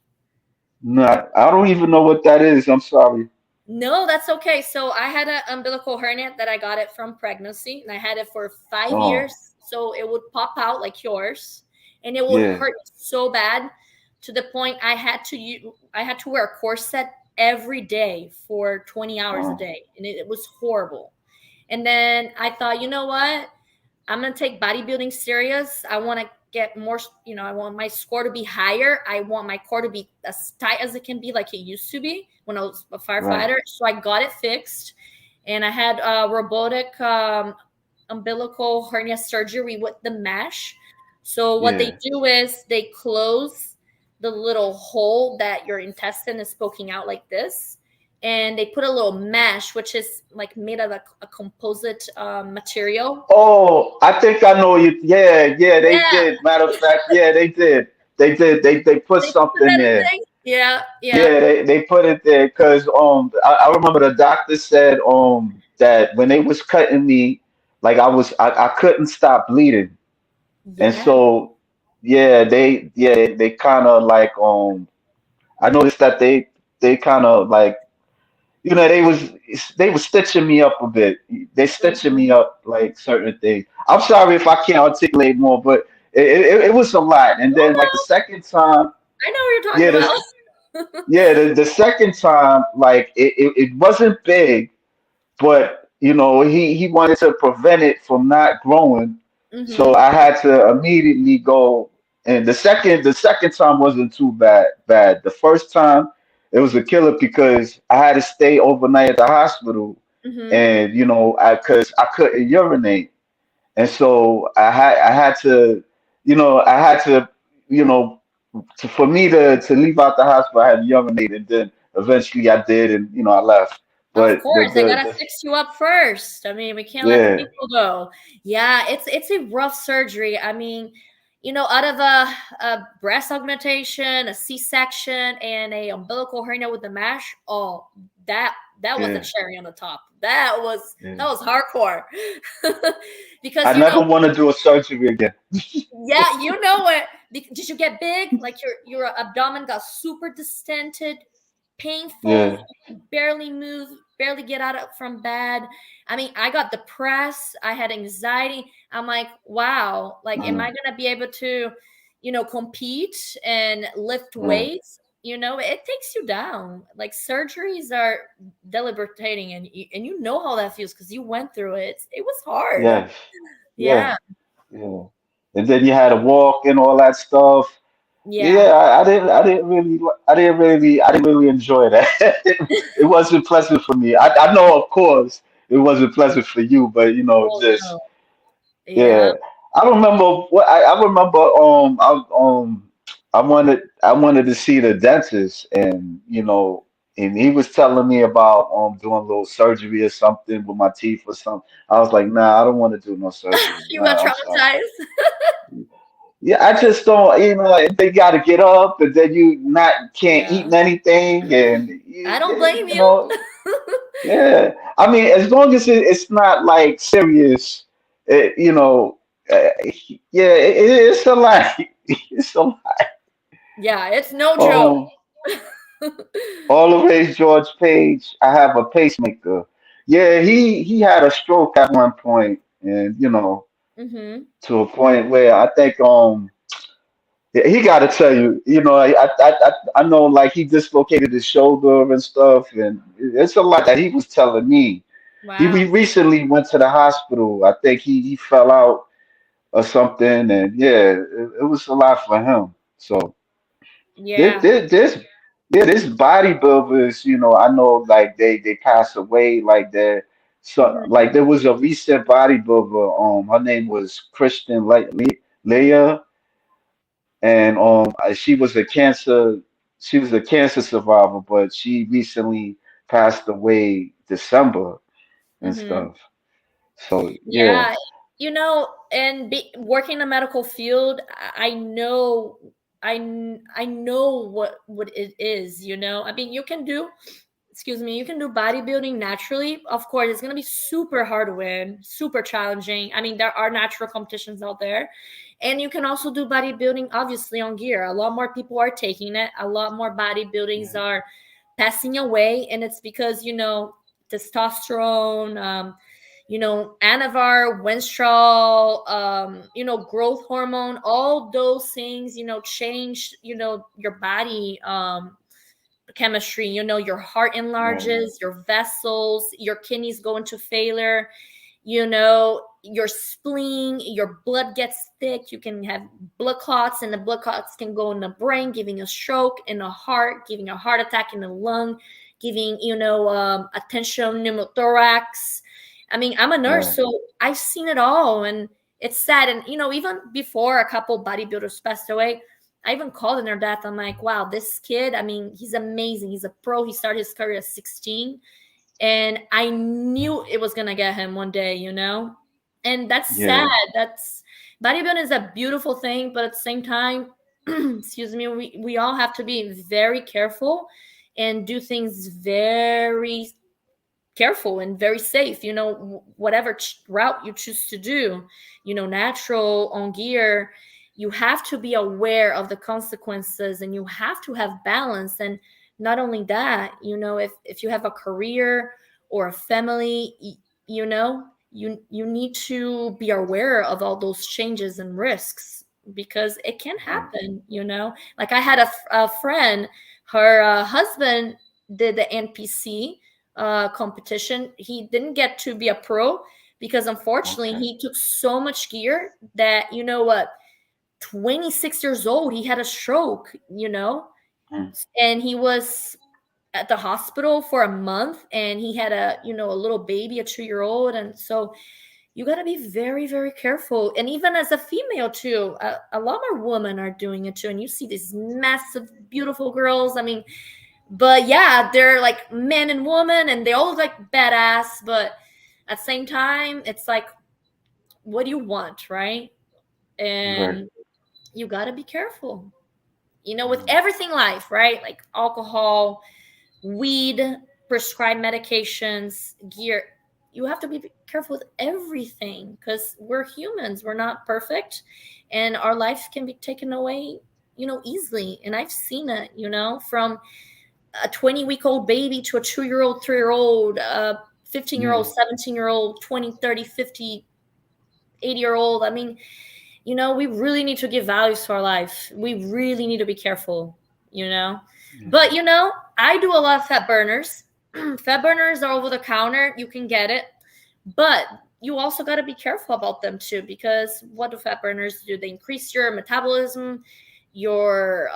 not I don't even know what that is. I'm sorry. No, that's okay. So I had an umbilical hernia that I got it from pregnancy, and I had it for 5 years. Oh So it would pop out like yours, and it would yeah. hurt so bad to the point I had to wear a corset every day for 20 hours a Oh, day, and it was horrible. And then I thought, you know what? I'm gonna take bodybuilding serious. I want to get more. I want my score to be higher. I want my core to be as tight as it can be, like it used to be when I was a right. firefighter. So I got it fixed, and I had robotic umbilical hernia surgery with the mesh. So what they Yeah. do is they close the little hole that your intestine is poking out like this, and they put a little mesh, which is like made of a composite material. Oh, I think I know you. Yeah, yeah, they Yeah, did. Matter of fact, yeah, they did. They did. They put they put something that in there. thing. Yeah, yeah. Yeah, they put it there because I remember the doctor said that when they was cutting me, like I couldn't stop bleeding, and Yeah, so yeah, they kind of like I noticed that they kind of like they was stitching me up a bit. They stitching me mhm. up like certain things. I'm sorry if I can't articulate more, but it was a lot. And No, then like the no, second time, I know what you're talking yeah, about. the second time, like it wasn't big, but he wanted to prevent it from not growing, so Hmm. I had to immediately go. And the second time wasn't too bad. The first time it was a killer because I had to stay overnight at the hospital, Hmm. and I couldn't urinate, and so I had to you know for me to leave out the hospital, I had to urinate, and then eventually I did, and I left. Of But course, they gotta fix you up first. I mean, we can't let the yeah, people go. Yeah, it's a rough surgery. I mean, out of a breast augmentation, a C-section, and a umbilical hernia with the mesh, oh, that was the yeah, cherry on the top. That was yeah. that was hardcore. Because I never want to do a surgery again. yeah, you know what? Did you get big? Like your abdomen got super distended, painful. Yeah, You could barely move, barely get out of from bed. I mean, I got depressed. I had anxiety. I'm like, wow. Like, am I mm, gonna be able to, compete and lift right. weights? It takes you down. Like surgeries are debilitating, and you know how that feels because you went through it. It was hard. Yes, yeah, Yeah, yeah. And then you had to walk and all that stuff. yeah. Yeah, I didn't really enjoy that. It wasn't pleasant for me. I know, of course, it wasn't pleasant for you, but Oh just no. Yeah. yeah. I remember I wanted to see the dentist, and he was telling me about doing a little surgery or something with my teeth or something. I was like, nah, I don't want to do no surgery. You got Nah, I'm sorry. traumatized. Yeah, I just don't, they got to get up, and then you not can't Yeah. eat anything, and I don't blame you you. know, yeah. I mean, as long as it's not like serious, you know, uh, yeah, it's a lot. It's a lot. Yeah, it's no joke. Um, always George Page. I have a pacemaker. Yeah, he had a stroke at one point, and Hmm. to a point where I think yeah, he got to tell you, I know like he dislocated his shoulder and stuff, and it's a lot that he was telling me. He Wow. recently went to the hospital. I think he fell out or something, and yeah, it was a lot for him. So there, Yeah. there, there's yeah, this bodybuilders, I know like they pass away like that. So Hmm. like there was a recent bodybuilder, her name was Christian Leah, and she was a cancer survivor, but she recently passed away December and Hmm. stuff. So yeah, Yeah. And working in the medical field, I know what it is. I mean, you can do excuse me, you can do bodybuilding naturally. Of course, it's going to be super hard to win, super challenging. I mean, there are natural competitions out there. And you can also do bodybuilding, obviously, on gear. A lot more people are taking it. A lot more bodybuildings yeah, are passing away. And it's because, testosterone, anavar, winstrol, growth hormone, all those things, change, your body chemistry. Your heart right, enlarges, your vessels, your kidneys go into failure, your spleen, your blood gets thick. You can have blood clots, and the blood clots can go in the brain, giving a stroke, in the heart, giving a heart attack, in the lung, giving, attention pneumothorax. I mean, I'm a nurse, right, so I've seen it all, and it's sad. And even before a couple bodybuilders passed away, I even called in their death. I'm like, wow, this kid, I mean, he's amazing. He's a pro. He started his career at 16, and I knew it was gonna get him one day. And that's sad. yeah, That's Bodybuilding is a beautiful thing, but at the same time, excuse me, we all have to be very careful and do things very careful and very safe. Whatever route you choose to do, natural, on gear, you have to be aware of the consequences, and you have to have balance. And not only that, if you have a career or a family, you need to be aware of all those changes and risks, because it can right, happen. Like, I had a friend, her husband did the NPC competition. He didn't get to be a pro because, unfortunately, okay, he took so much gear that, 26 years old, he had a stroke. mm, And he was at the hospital for a month, and he had a little baby, a 2-year old. And so you got to be very, very careful. And even as a female too, a lot more women are doing it too. And you see these massive, beautiful girls. I mean, but yeah, they're like men and women, and they all look like badass. But at the same time, it's like, what do you want, right? right, And you got to be careful, with mm, everything life, right? Like alcohol, weed, prescribed medications, gear. You have to be careful with everything, because we're humans. We're not perfect, and our life can be taken away, easily. And I've seen it, from a 20-week-old baby to a 2-year-old, 3-year-old, 15-year-old, yeah, 17-year-old, 20, 30, 50, 80-year-old. I mean, we really need to give values to our life. We really need to be careful, you know. yeah, But I do a lot of fat burners. Fat burners are over the counter. You can get it. But you also got to be careful about them too, because what do fat burners do? They increase your metabolism, your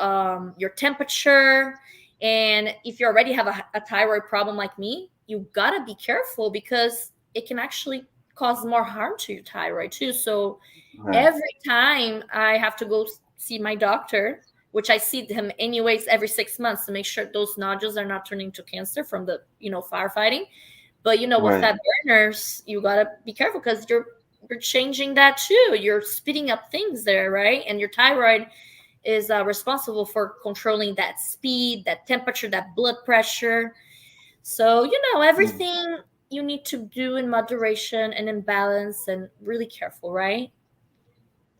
temperature. And if you already have a thyroid problem like me, you got to be careful, because it can actually cause more harm to your thyroid too. So right, every time I have to go see my doctor, which I see him anyways every 6 months, to make sure those nodules are not turning to cancer from the firefighting. But with right, fat burners, you gotta be careful, because you're changing that too. You're speeding up things there, right? And your thyroid is responsible for controlling that speed, that temperature, that blood pressure. So mm, everything you need to do in moderation and in balance, and really careful, right?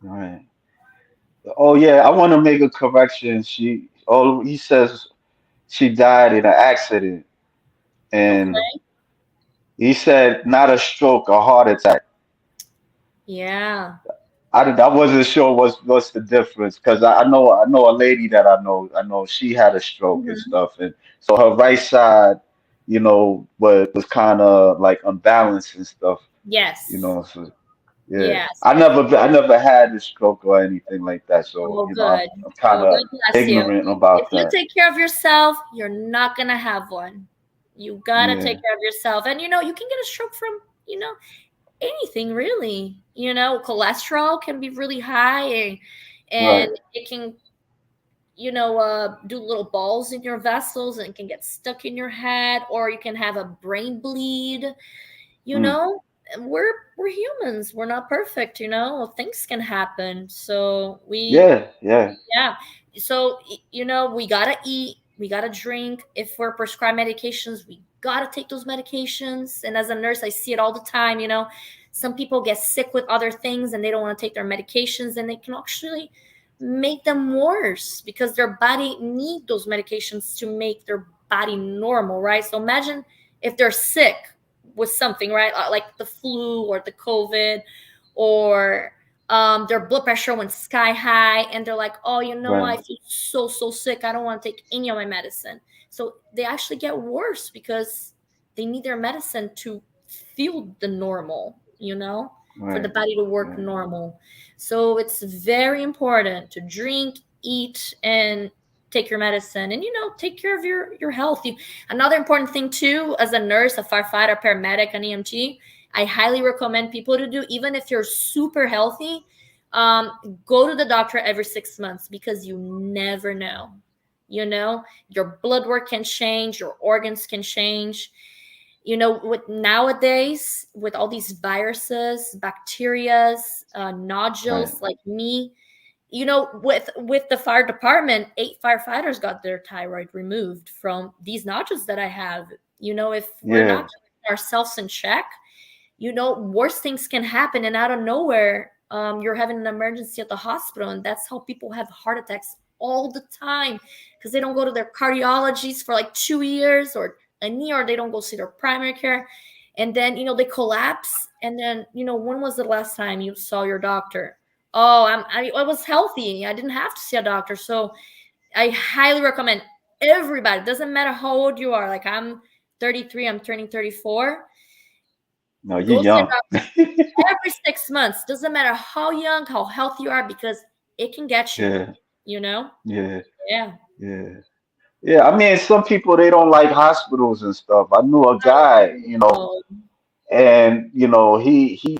right. Oh yeah, I want to make a correction. He says she died in an accident, and Okay. he said not a stroke, a heart attack. Yeah. I wasn't sure what's the difference, because I know a lady that I know she had a stroke and Mhm. stuff, and so her right side, was kind of like unbalanced and stuff, Yes. so yeah. Yes. I never had a stroke or anything like that, so Oh, I'm good. I'm kind Oh, of God bless you. ignorant If about you that. take care of yourself, you're not gonna have one. You gotta take Yeah, care of yourself. And you can get a stroke from, anything really. Cholesterol can be really high, and right. it can, do little balls in your vessels, and it can get stuck in your head, or you can have a brain bleed. you Mm, know and we're humans. We're not perfect. Things can happen. So yeah, yeah, yeah. So we gotta eat, we gotta drink. If we're prescribed medications, we gotta take those medications. And as a nurse, I see it all the time. Some people get sick with other things, and they don't want to take their medications, and they can actually make them worse, because their body need those medications to make their body normal, right? So imagine if they're sick with something, right? Like the flu or the COVID, or their blood pressure went sky high, and they're like, oh, I right, feel so sick. I don't want to take any of my medicine. So they actually get worse because they need their medicine to feel the normal, for the Right. body to work Right. normal. So it's very important to drink, eat, and take your medicine, and take care of your health. Another important thing too, as a nurse, a firefighter, paramedic, an EMT, I highly recommend people to do, even if you're super healthy, um, go to the doctor every 6 months, because you never know. Your blood work can change, your organs can change. With nowadays, with all these viruses, bacterias, Right. nodules like me, with the fire department, 8 firefighters got their thyroid removed from these nodules that I have. If we're not Yeah. keeping ourselves in check, worse things can happen, and out of nowhere, you're having an emergency at the hospital, and that's how people have heart attacks all the time, because they don't go to their cardiologists for like 2 years or a year, or they don't go see their primary care, and then they collapse, and then when was the last time you saw your doctor? Oh, I was healthy, I didn't have to see a doctor. So I highly recommend everybody, doesn't matter how old you are, like I'm 33, I'm turning 34, No, you're go see young. a every 6 months. Doesn't matter how young, how healthy you are, because it can get you. Yeah. You know? Yeah. Yeah. Yeah. Yeah. I mean, some people they don't like hospitals and stuff. I knew a guy, Oh. and he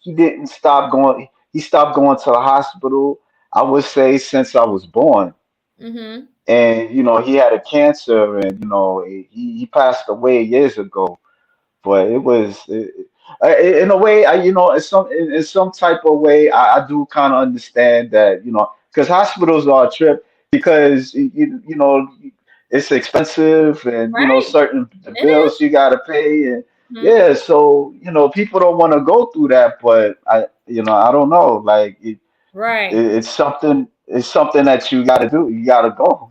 didn't stop going. He stopped going to the hospital. I would say since I was born, Mm-hmm. and he had a cancer, and he passed away years ago. But it was in a way, in some type of way, I do kind of understand that, because hospitals are a trip, because it's expensive, and Right. certain the It is. bills you got to pay, and Mhm. yeah, so people don't want to go through that, but I don't know, like Right. it's something that you got to do, you got to go.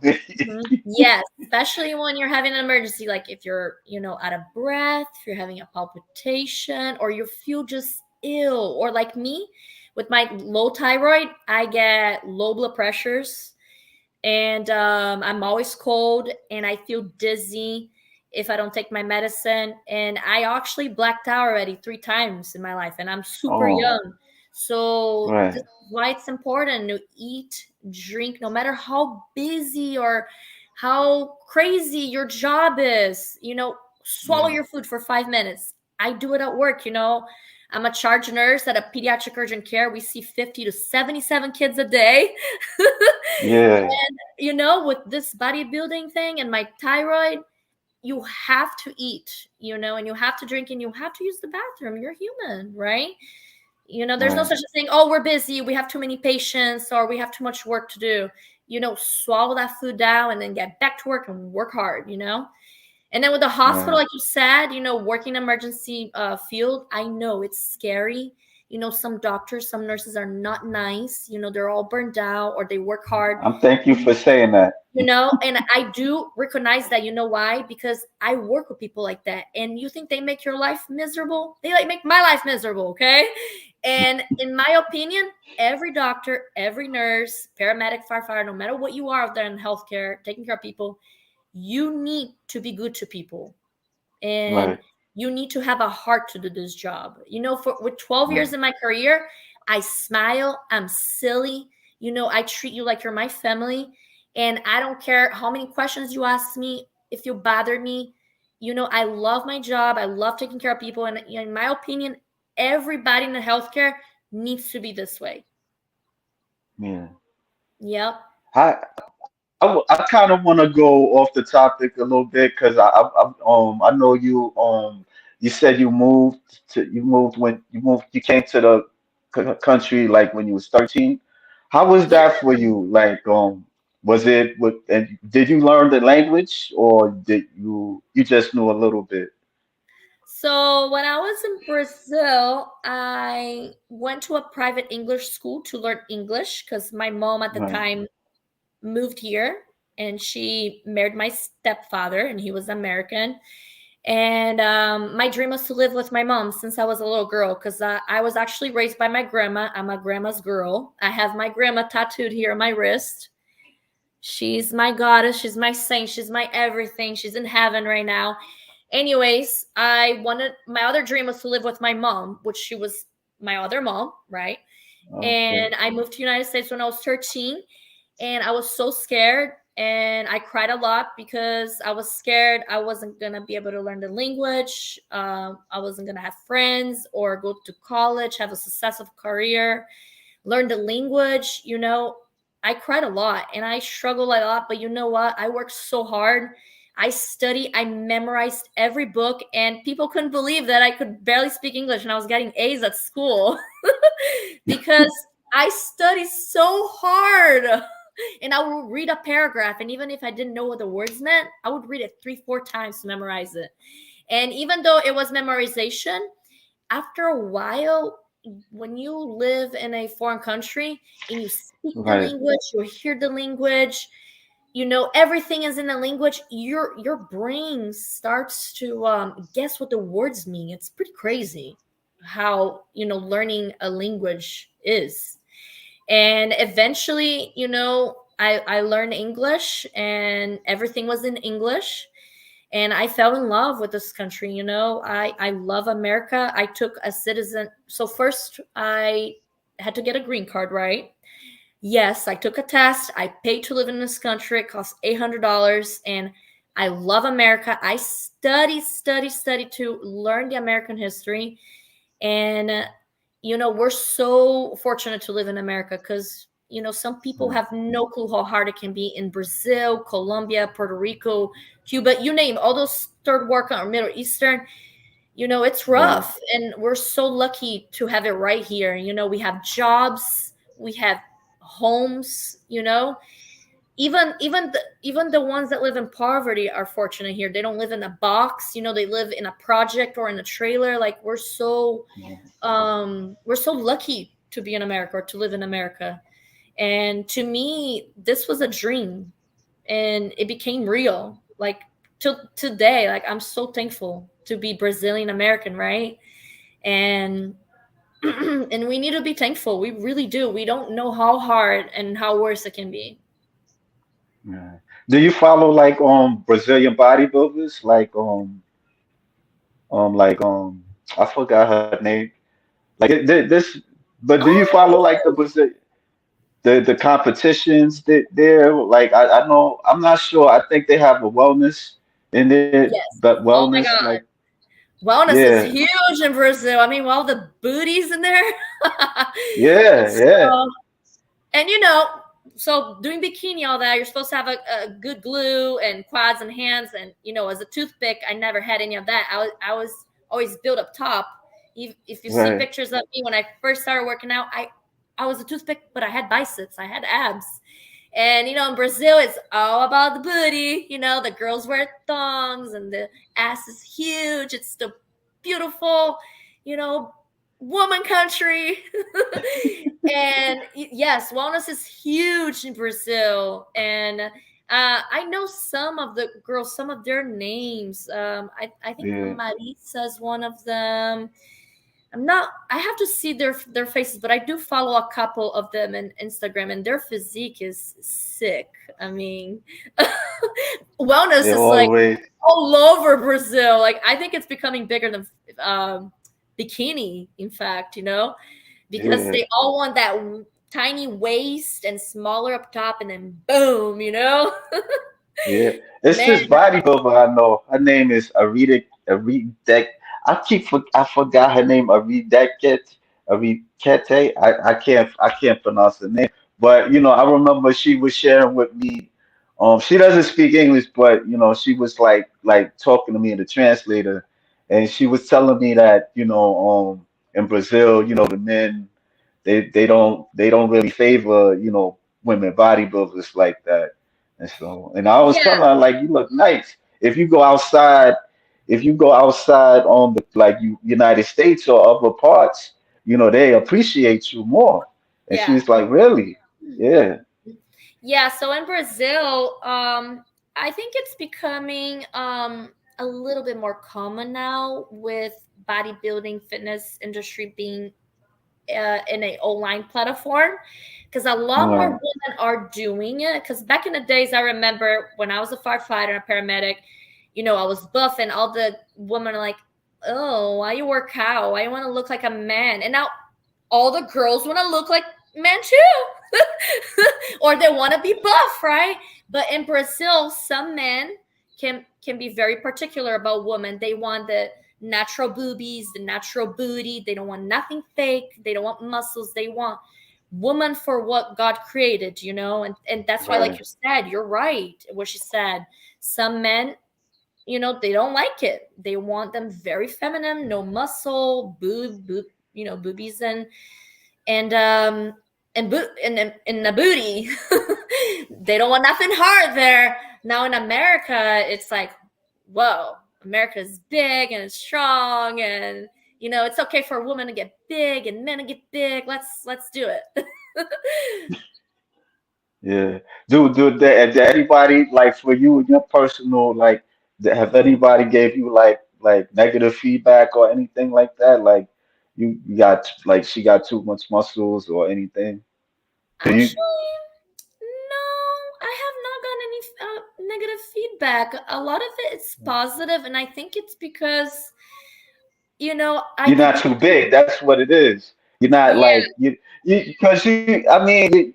Yes, especially when you're having an emergency, like if you're, out of breath, if you're having a palpitation, or you feel just ill, or like me with my low thyroid, I get low blood pressures, and I'm always cold, and I feel dizzy if I don't take my medicine. And I actually blacked out already 3 times in my life, and I'm super Oh, young. So this right. is why it's important to eat, drink, no matter how busy or how crazy your job is. Swallow Yeah. your food for 5 minutes. I do it at work. I'm a charge nurse at a pediatric urgent care. We see 50 to 77 kids a day. Yeah. With this bodybuilding thing and my thyroid, you have to eat, and you have to drink, and you have to use the bathroom. You're human, right? There's no Right. such a thing, oh, we're busy, we have too many patients, or we have too much work to do. Swallow that food down and then get back to work and work hard. And then with the hospital, Right. like you said, working emergency field, I know it's scary. Some doctors, some nurses are not nice. They're all burned out, or they work hard. I'm thank you for saying that. And I do recognize that. Why? Because I work with people like that, and you think they make your life miserable? They like make my life miserable. Okay. And in my opinion, every doctor, every nurse, paramedic, firefighter, no matter what you are out there in healthcare taking care of people, you need to be good to people, and Right. you need to have a heart to do this job. For with 12 years Right. in my career, I smile, I'm silly, I treat you like you're my family, and I don't care how many questions you ask me, if you bother me. I love my job, I love taking care of people, and in my opinion, everybody in the healthcare needs to be this way. Yeah. Yep. I I kind of want to go off the topic a little bit, because I know you said you moved when you came to the country like when you was 13. How was Yeah. that for you? Like was it and did you learn the language, or did you just knew a little bit? So when I was in Brazil, I went to a private English school to learn English, because my mom at the Right. time moved here, and she married my stepfather, and he was American. And my dream was to live with my mom since I was a little girl, because I was actually raised by my grandma. I'm a grandma's girl. I have my grandma tattooed here on my wrist. She's my goddess. She's my saint. She's my everything. She's in heaven right now. Anyways, I wanted my other dream was to live with my mom, which she was my other mom, right? Okay. And I moved to the United States when I was 13, and I was so scared, and I cried a lot because I was scared I wasn't gonna be able to learn the language. I wasn't gonna have friends or go to college, have a successful career, learn the language. I cried a lot and I struggled a lot, but you know what? I worked so hard. I studied, I memorized every book, and people couldn't believe that I could barely speak English and I was getting A's at school because I studied so hard. And I would read a paragraph, and even if I didn't know what the words meant, I would read it 3 4 times to memorize it. And even though it was memorization, after a while, when you live in a foreign country and you speak the Right. language, you hear the language, everything is in the language, your brain starts to guess what the words mean. It's pretty crazy how learning a language is. And eventually, I learned English, and everything was in English, and I fell in love with this country. I love America. I took a citizen. So first, I had to get a green card, right? Yes, I took a test. I paid to live in this country. It cost $800, and I love America. I study to learn the American history, and we're so fortunate to live in America because some people Right. have no clue how hard it can be in Brazil, Colombia, Puerto Rico, Cuba, you name all those third world or Middle Eastern. It's Right. rough, and we're so lucky to have it right here. We have jobs, we have homes. Even the ones that live in poverty are fortunate here. They don't live in a box. They live in a project or in a trailer. Like, we're so lucky to be in America or to live in America. And to me, this was a dream, and it became real. Like, till today, like, I'm so thankful to be Brazilian American, right? And and we need to be thankful. We really do. We don't know how hard and how worse it can be. Yeah. Do you follow like Brazilian bodybuilders I forgot her name. Like this, but do you follow like Oh, the competitions that there? Like I know I'm not sure. I think they have a wellness in it, yes. but Oh my wellness God. like Wellness is yeah, huge in Brazil. I mean, all the booties in there. yeah, yeah, So, and so doing bikini, all that, you're supposed to have a good glue and quads and hands. And as a toothpick, I never had any of that. I was always built up top. If you see right, pictures of me when I first started working out, I was a toothpick, but I had biceps, I had abs. And in Brazil, it's all about the booty. The girls wear thongs, and the ass is huge. It's the beautiful, you know, woman country. And yes, wellness is huge in Brazil. And I know some of the girls, some of their names. I think yeah, Marisa is one of them. I'm not. I have to see their faces, but I do follow a couple of them in Instagram, and their physique is sick. I mean, wellness they is like always all over Brazil. Like, I think it's becoming bigger than bikini. In fact, because yeah. they all want that tiny waist and smaller up top, and then boom. Yeah, it's Man, this bodybuilder I know. Her name is Aridek. I forgot her name. Aridekete. I can't pronounce the name. But I remember she was sharing with me. She doesn't speak English, but she was like talking to me in the translator, and she was telling me that in Brazil, the men they don't really favor women bodybuilders like that. And I was yeah, telling her, like, you look nice. If you go outside on the like United States or other parts, they appreciate you more. And yeah. she's like, really? Yeah, Yeah, so in Brazil, I think it's becoming a little bit more common now with bodybuilding fitness industry being in a online platform, because a lot more Right. women are doing it. Because back in the days, I remember when I was a firefighter and a paramedic, I was buff, and all the women are like, "Oh, why you work out? Why you want to look like a man?" And now all the girls want to look like men too, or they want to be buff, right? But in Brazil, some men can be very particular about women. They want the natural boobies, the natural booty. They don't want nothing fake. They don't want muscles. They want woman for what God created, and that's why, like Right. you said, you're right. What she said, some men, they don't like it. They want them very feminine, no muscle, boobies and in the booty. They don't want nothing hard there. Now in America, it's like, whoa, America's big and it's strong, and it's okay for a woman to get big and men to get big. Let's do it. Yeah. Did anybody like for you in your personal like have anybody gave you like negative feedback or anything like that? Like you got like she got too much muscles or anything? Do you Actually, no, I have not gotten any negative feedback. A lot of it is positive, and I think it's because I you're do not too gear. big. That's what it is. You're not Yeah. like you because I mean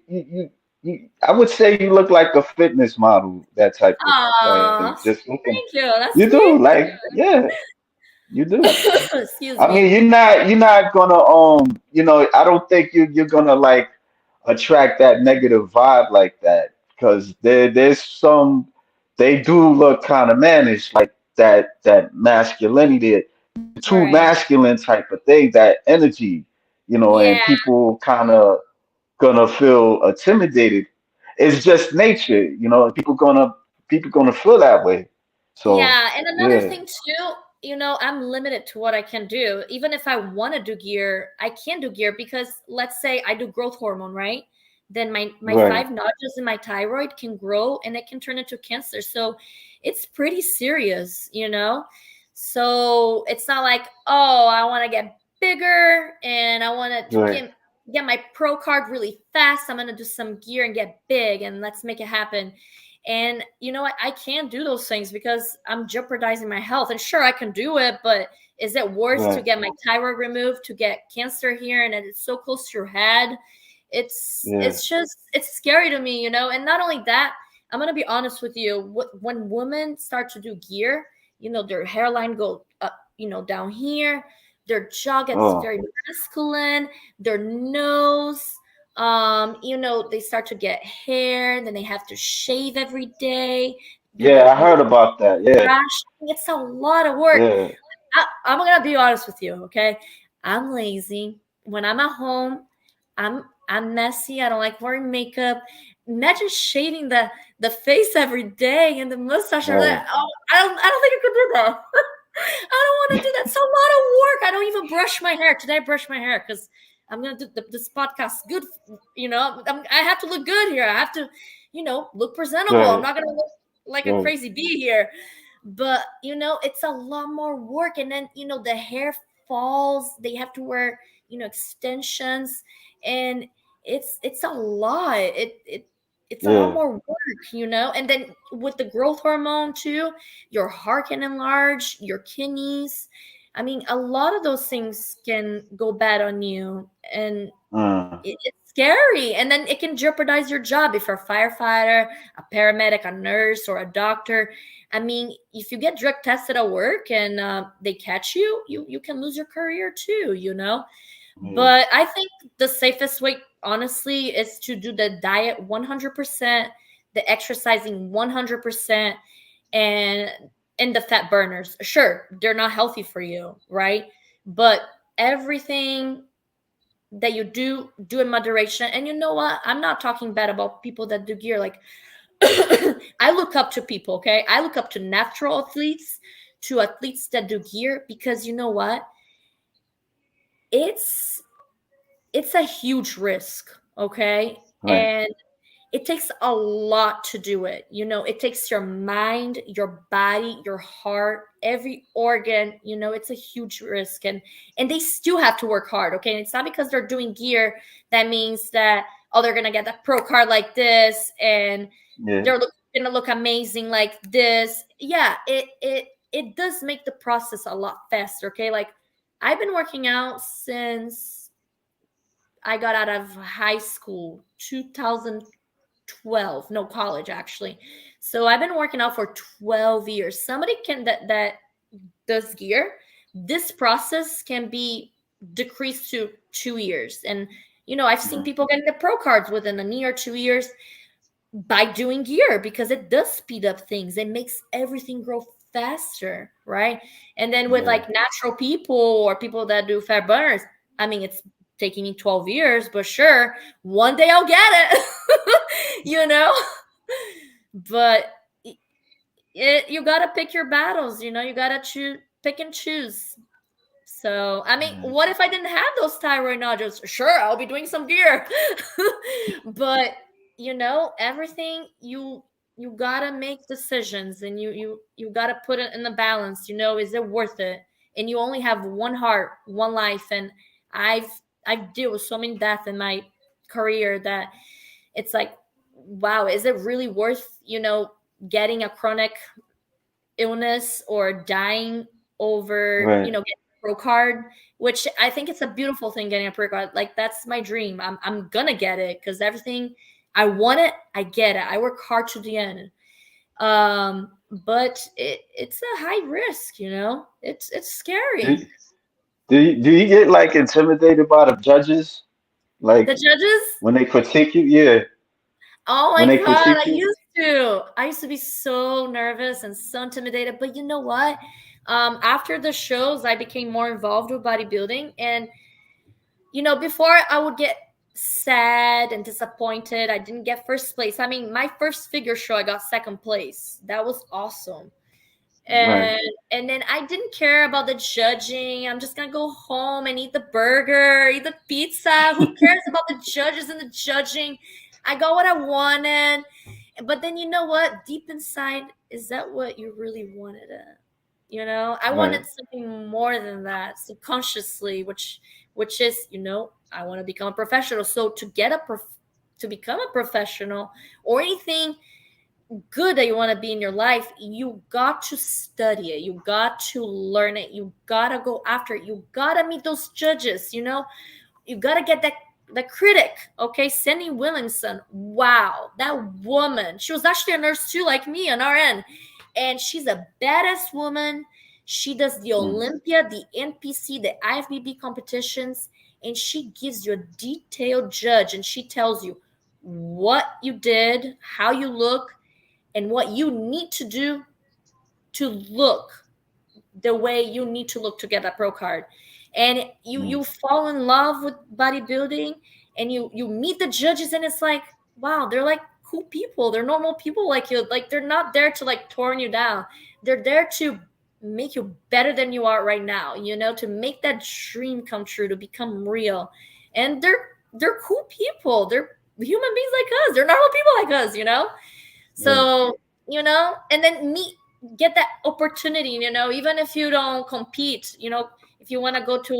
I would say you look like a fitness model, that type of Aw, just looking. thank you. That's You do sweet. like yeah, you do. Excuse I mean, me. you're not gonna I don't think you're gonna like attract that negative vibe like that because there's some they do look kind of mannish like that masculinity, too Right. masculine type of thing, that energy, Yeah. and people kind of gonna feel intimidated. It's just nature, people gonna feel that way. So Yeah, and another yeah, thing too, I'm limited to what I can do. Even if I want to do gear, I can't do gear because let's say I do growth hormone, right? Then my right, 5 nodules in my thyroid can grow and it can turn into cancer. So it's pretty serious. So it's not like, oh, I want to get bigger and I want to right, get my pro card really fast. I'm going to do some gear and get big and let's make it happen. And you know what? I can't do those things because I'm jeopardizing my health. And sure, I can do it, but is it worth to right, get my thyroid removed, to get cancer here, and it's so close to your head? It's yeah, it's just it's scary to me. And not only that, I'm gonna be honest with you. When women start to do gear, their hairline go up, down here. Their jaw gets oh. very masculine. Their nose, they start to get hair, then they have to shave every day, Yeah, I heard about that. Yeah, brush. It's a lot of work. yeah, I'm gonna be honest with you, okay? I'm lazy. When I'm at home, I'm messy. I don't like wearing makeup. Imagine shaving the face every day and the mustache every day. right, Oh, I don't think I could do that. I don't want to do that. It's a lot of work. I don't even brush my hair. Today I brushed my hair because I'm gonna do this podcast good. I have to look good here. I have to, look presentable. I'm right, not gonna look like a right, crazy bee here. But it's a lot more work, and then the hair falls. They have to wear extensions, and it's a lot. It's a lot yeah, more work. And then with the growth hormone too, your heart can enlarge, your kidneys. I mean, a lot of those things can go bad on you, and uh, it's scary. And then it can jeopardize your job if you're a firefighter, a paramedic, a nurse, or a doctor. I mean, if you get drug tested at work and they catch you can lose your career too. yeah, But I think the safest way, honestly, is to do the diet 100%, the exercising 100%, and the fat burners. Sure, they're not healthy for you, right? But everything that you do in moderation. And you know what? I'm not talking bad about people that do gear. Like, I look up to people, okay? I look up to natural athletes, to athletes that do gear, because you know what? It's it's a huge risk, okay? right, And it takes a lot to do it. It takes your mind, your body, your heart, every organ. It's a huge risk, and they still have to work hard. Okay, and it's not because they're doing gear that means that, oh, they're gonna get that pro card like this, and Yeah. they're gonna look amazing like this. Yeah, it does make the process a lot faster. Okay, like I've been working out since I got out of high school, 2012, no, college actually. So I've been working out for 12 years. Somebody can that does gear, this process can be decreased to 2 years. And I've seen Right. people getting the pro cards within a year, 2 years, by doing gear, because it does speed up things. It makes everything grow faster, right? And then with Yeah. like natural people or people that do fat burners, I mean, it's taking me 12 years, but sure, one day I'll get it. you know but you got to pick your battles. You got to choose, pick and choose. So, I mean, Yeah. what if I didn't have those thyroid nodules? Sure, I'll be doing some gear. But, everything, you got to make decisions, and you got to put it in the balance. Is it worth it? And you only have one heart, one life, and I've I've dealt with so many deaths in my career that it's like, wow, is it really worth, getting a chronic illness or dying over, Right. getting a pro card, which I think it's a beautiful thing, getting a pro card. Like, that's my dream. I'm gonna get it because everything I want it, I get it. I work hard to the end. But it's a high risk, it's Do, scary. do you get like intimidated by the judges? The Like judges. when they critique you? Yeah. Oh When my they God, critique you? I used to be so nervous and so intimidated. But you know what? After the shows, I became more involved with bodybuilding. And, before I would get sad and disappointed. I didn't get first place. I mean, my first figure show, I got second place. That was awesome. Right. And then I didn't care about the judging. I'm just gonna go home and eat the burger, eat the pizza. Who cares about the judges and the judging? I got what I wanted. But then, you know what? Deep inside, is that what you really wanted? I wanted Right. something more than that, subconsciously, which is, I want to become a professional. So to become a professional, or anything good that you want to be in your life, you got to study it. You got to learn it. You got to go after it. You got to meet those judges. You got to get that critic. Okay, Cindy Williamson. Wow, that woman. She was actually a nurse too, like me, an RN, and she's a badass woman. She does the Mm. Olympia, the NPC, the IFBB competitions, and she gives you a detailed judge, and she tells you what you did, how you look, and what you need to do to look the way you need to look to get that pro card. And you Mm. fall in love with bodybuilding, and you meet the judges, and it's like, wow, they're like cool people. They're normal people like you. Like, they're not there to like torn you down. They're there to make you better than you are right now, to make that dream come true, to become real. And they're cool people. They're human beings like us. They're normal people like us. Right. So, and then get that opportunity, even if you don't compete, if you want to go to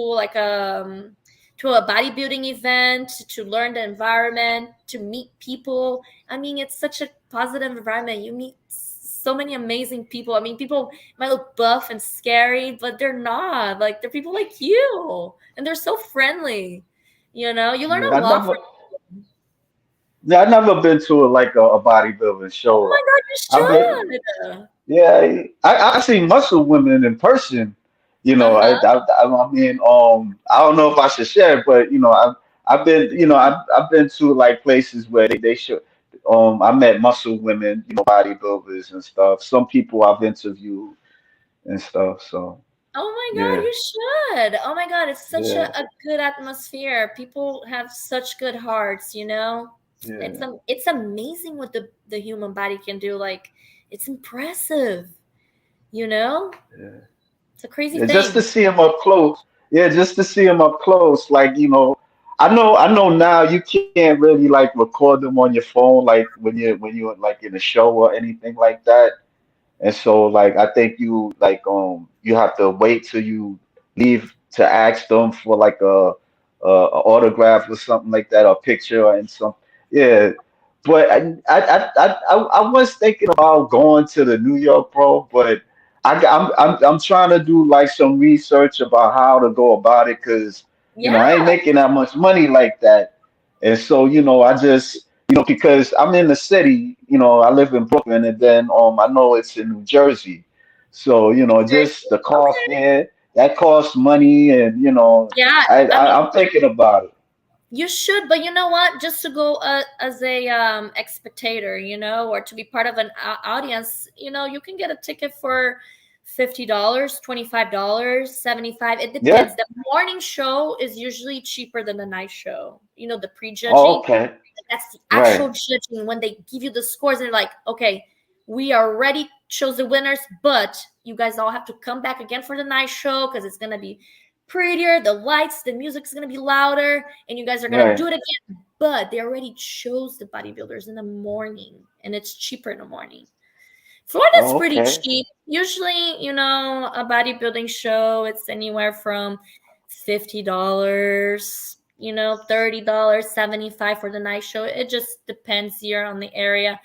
a bodybuilding event, to learn the environment, to meet people. I mean, it's such a positive environment. You meet so many amazing people. I mean, people might look buff and scary, but they're not. Like, they're people like you, and they're so friendly. You learn Yeah. a lot from. Yeah, I never been to a bodybuilding Oh show. my God, I've been, you should. yeah, I seen muscle women in person. Uh-huh. I mean, I don't know if I should share, but I've been, I've been to like places where they should, I met muscle women, bodybuilders and stuff. Some people I've interviewed and stuff. So Oh my God, yeah, you should. Oh my God, it's such yeah, a good atmosphere. People have such good hearts. yeah, It's amazing what the human body can do. Like, it's impressive, you know? yeah. It's a crazy Yeah, just to thing. see them up close. Yeah, just to see them up close. Like, I know now you can't really like record them on your phone like when you're like in a show or anything like that. And so like I think you have to wait till you leave to ask them for like a autograph or something like that, or a picture and some yeah. But I was thinking about going to the New York, bro, but I'm trying to do like some research about how to go about it because I ain't Yeah, making that much money like that. And so, I just because I'm in the city, I live in Brooklyn, and then I know it's in New Jersey. So, just Jersey. the car Okay. fare, that costs money, and Yeah, I mean, I'm thinking about it. you should, but you know what? Just to go as a spectator, or to be part of an audience, you can get a ticket for $50, $25, 75. It Yeah. depends. The morning show is usually cheaper than the night show. The Oh, prejudging. okay. That's the actual Right. judging when they give you the scores and they're like, okay, we already chose the winners, but you guys all have to come back again for the night show because it's gonna be prettier, the lights, the music's gonna be louder, and you guys are gonna do Right. it again. But they already chose the bodybuilders in the morning, and it's cheaper in the morning. Florida's Oh, pretty okay. cheap. Usually, a bodybuilding show, it's anywhere from $50, $30, 75 for the night show. It just depends here on the area.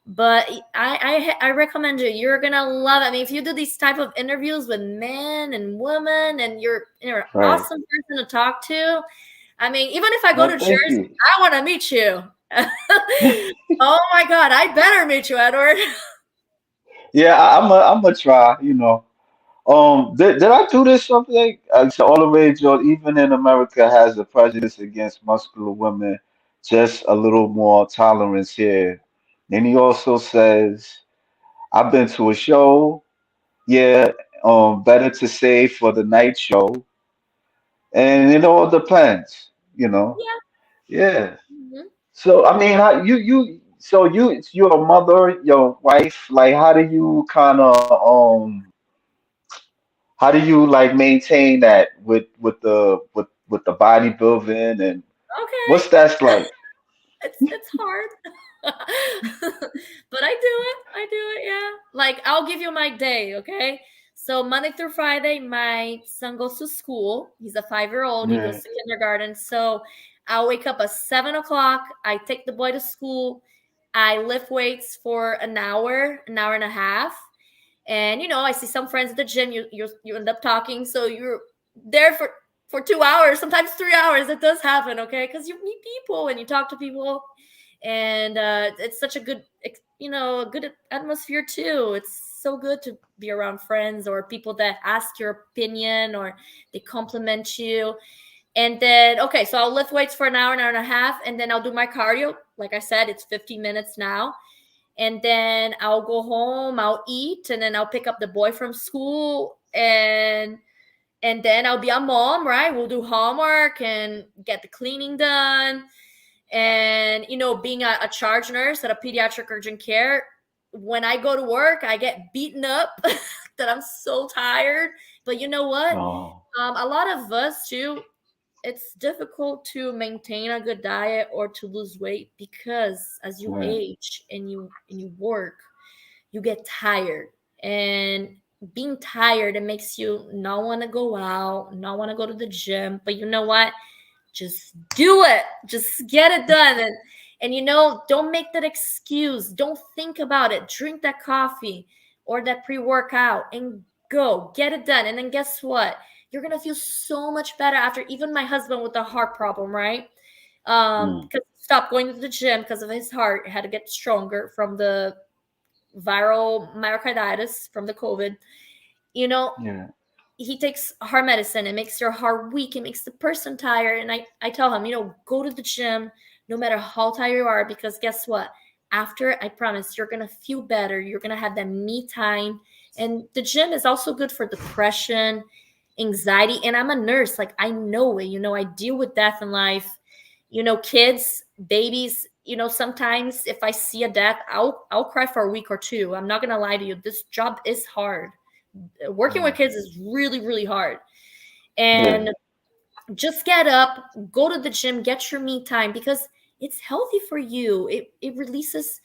But I recommend it. You're gonna love it. I mean, if you do these type of interviews with men and women, and you're an Right. awesome person to talk to. I mean, even if I go Man, to thank Jersey, you. I want to meet you. Oh my God, I better meet you, Edward. Yeah, I'm gonna try. Did I do this something? So all the rage, even in America, has a prejudice against muscular women, just a little more tolerance here. And he also says, I've been to a show, yeah, better to save for the night show, and it all depends. Yeah. Yeah. Mhm. So I mean, so you're a mother, your wife, like how do you how do you like maintain that with the bodybuilding and what's Okay. that's like? It's hard. But I do it. I do it, yeah. Like I'll give you my day, okay? So Monday through Friday, my son goes to school. He's a 5-year old. He goes Yeah, to kindergarten. So I'll wake up at 7 o'clock. I take the boy to school. I lift weights for an hour and a half. And I see some friends at the gym. You end up talking, so you're there for 2 hours, sometimes 3 hours. It does happen, okay? Because you meet people and you talk to people, and it's such a good atmosphere too. It's so good to be around friends or people that ask your opinion or they compliment you. And then okay, so I'll lift weights for an hour and a half, and then I'll do my cardio. Like I said, it's 15 minutes now, and then I'll go home, I'll eat, and then I'll pick up the boy from school, and then I'll be a mom, right? We'll do homework and get the cleaning done. And being a charge nurse at a pediatric urgent care, when I go to work, I get beaten up that I'm so tired. But you know what? oh, A lot of us too, it's difficult to maintain a good diet or to lose weight because as you right, age and you work, you get tired. And being tired, it makes you not want to go out, not want to go to the gym. But you know what? Just do it. Just get it done. And don't make that excuse. Don't think about it. Drink that coffee or that pre-workout and go. Get it done. And then guess what? You're gonna feel so much better after. Even my husband with the heart problem, right? mm, Because he stopped going to the gym because of his heart. It had to get stronger from the viral myocarditis from the COVID. You know, yeah, he takes heart medicine. It makes your heart weak. It makes the person tired. And I tell him, go to the gym no matter how tired you are, because guess what? After, I promise, you're going to feel better. You're going to have that me time. And the gym is also good for depression, anxiety. And I'm a nurse. Like, I know it. I deal with death in life. Kids, babies, sometimes if I see a death, I'll cry for a week or two. I'm not going to lie to you. This job is hard. Working with mm, kids is really, really hard. yeah, And just get up, go to the gym, get your me time, because it's healthy for you. It releases,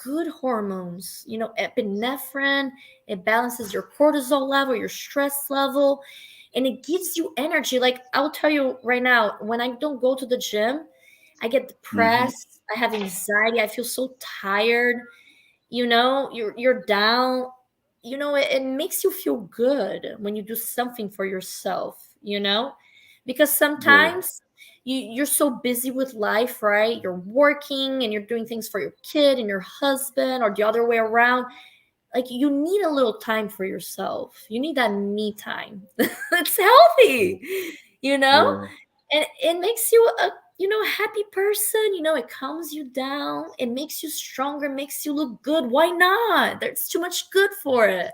good hormones, epinephrine. It balances your cortisol level, your stress level, and it gives you energy. Like, I'll tell you right now, when I don't go to the gym, I get Hmm. depressed, I have anxiety, I feel so tired. You're down. It makes you feel good when you do something for yourself, because Yeah. sometimes you're so busy with life, right? You're working and you're doing things for your kid and your husband, or the other way around. Like, you need a little time for yourself. You need that me time. It's healthy, you know Yeah. and it makes you a happy person. It calms you down, it makes you stronger, makes you look good. Why not? There's too much good for it,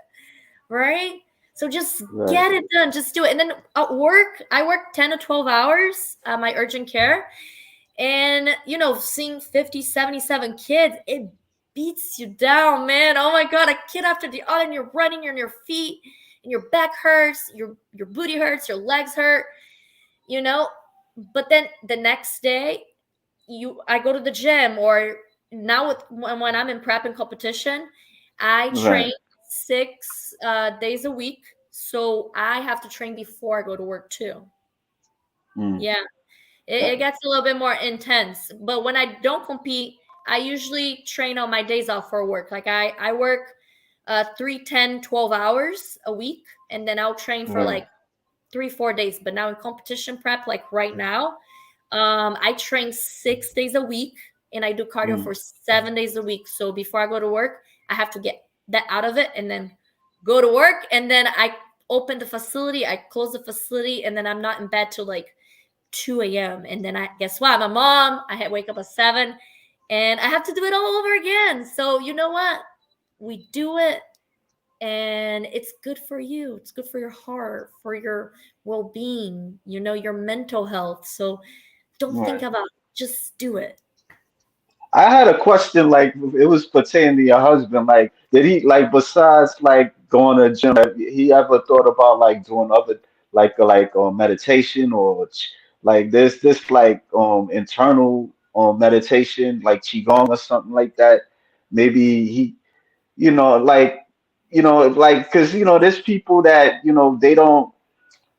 right? So just Right. get it done, just do it. And then at work, I work 10 to 12 hours, my urgent care, and seeing 50, 77 kids, it beats you down, man. Oh my god, a kid after the other, and you're running, you're on your feet, and your back hurts, your booty hurts, your legs hurt, you know but then the next day, I go to the gym. Or now, when I'm in prep and competition, I Right. train 6 days a week, so I have to train before I go to work too. Mm. Yeah, it gets a little bit more intense. But when I don't compete, I usually train on my days off for work. Like, I work 3, 10, 12 hours a week, and then I'll train for Right. like 3, 4 days. But now in competition prep, like right now, I train 6 days a week, and I do cardio Mm. for 7 days a week. So before I go to work, I have to get that out of it and then go to work. And then I open the facility, I close the facility, and then I'm not in bed till like 2 a.m. And then, I guess what? I'm a mom. I had wake up at 7, and I have to do it all over again. So you know what? We do it, and it's good for you. It's good for your heart, for your well-being, your mental health. So don't think Right. about it. Just do it. I had a question, like it was pertaining to your husband. Like, did he like besides like going to gym, have he ever thought about like doing other meditation or like this like internal meditation like qigong or something like that? Maybe he, like like because there's people that they don't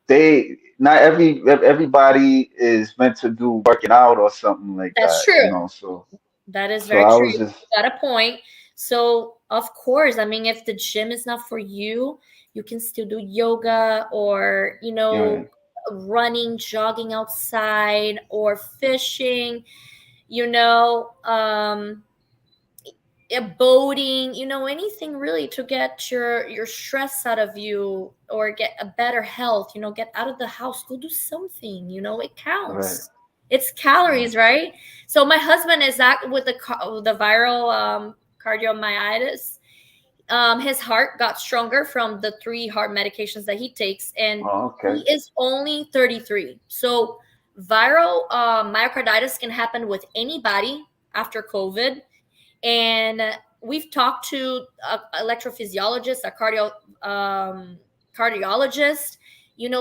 they not everybody is meant to do working out or something like That's that. true. So. That is So very I true. was You just, got a point. So, of course, I mean, if the gym is not for you, you can still do yoga, or, right, running, jogging outside, or fishing, you know, um, boating, anything really to get your stress out of you, or get a better health, get out of the house, go do something, it right, counts. It's right. calories, right? So my husband is that with the viral cardiomyopathy. His heart got stronger from the 3 heart medications that he takes, and Oh, okay. he is only 33. So viral myocarditis can happen with anybody after COVID. And we've talked to electrophysiologists, a cardiologist.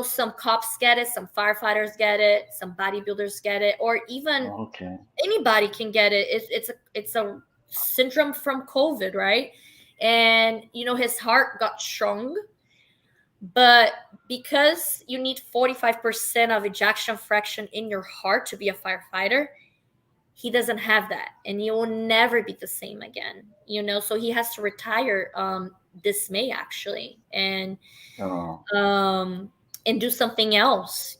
Some cops get it, some firefighters get it, some bodybuilders get it, or even Oh, okay. anybody can get it. It's a syndrome from COVID, right? And his heart got strong, but because you need 45% of ejection fraction in your heart to be a firefighter, he doesn't have that, and he will never be the same again. So he has to retire this May, actually, Oh, um and do something else.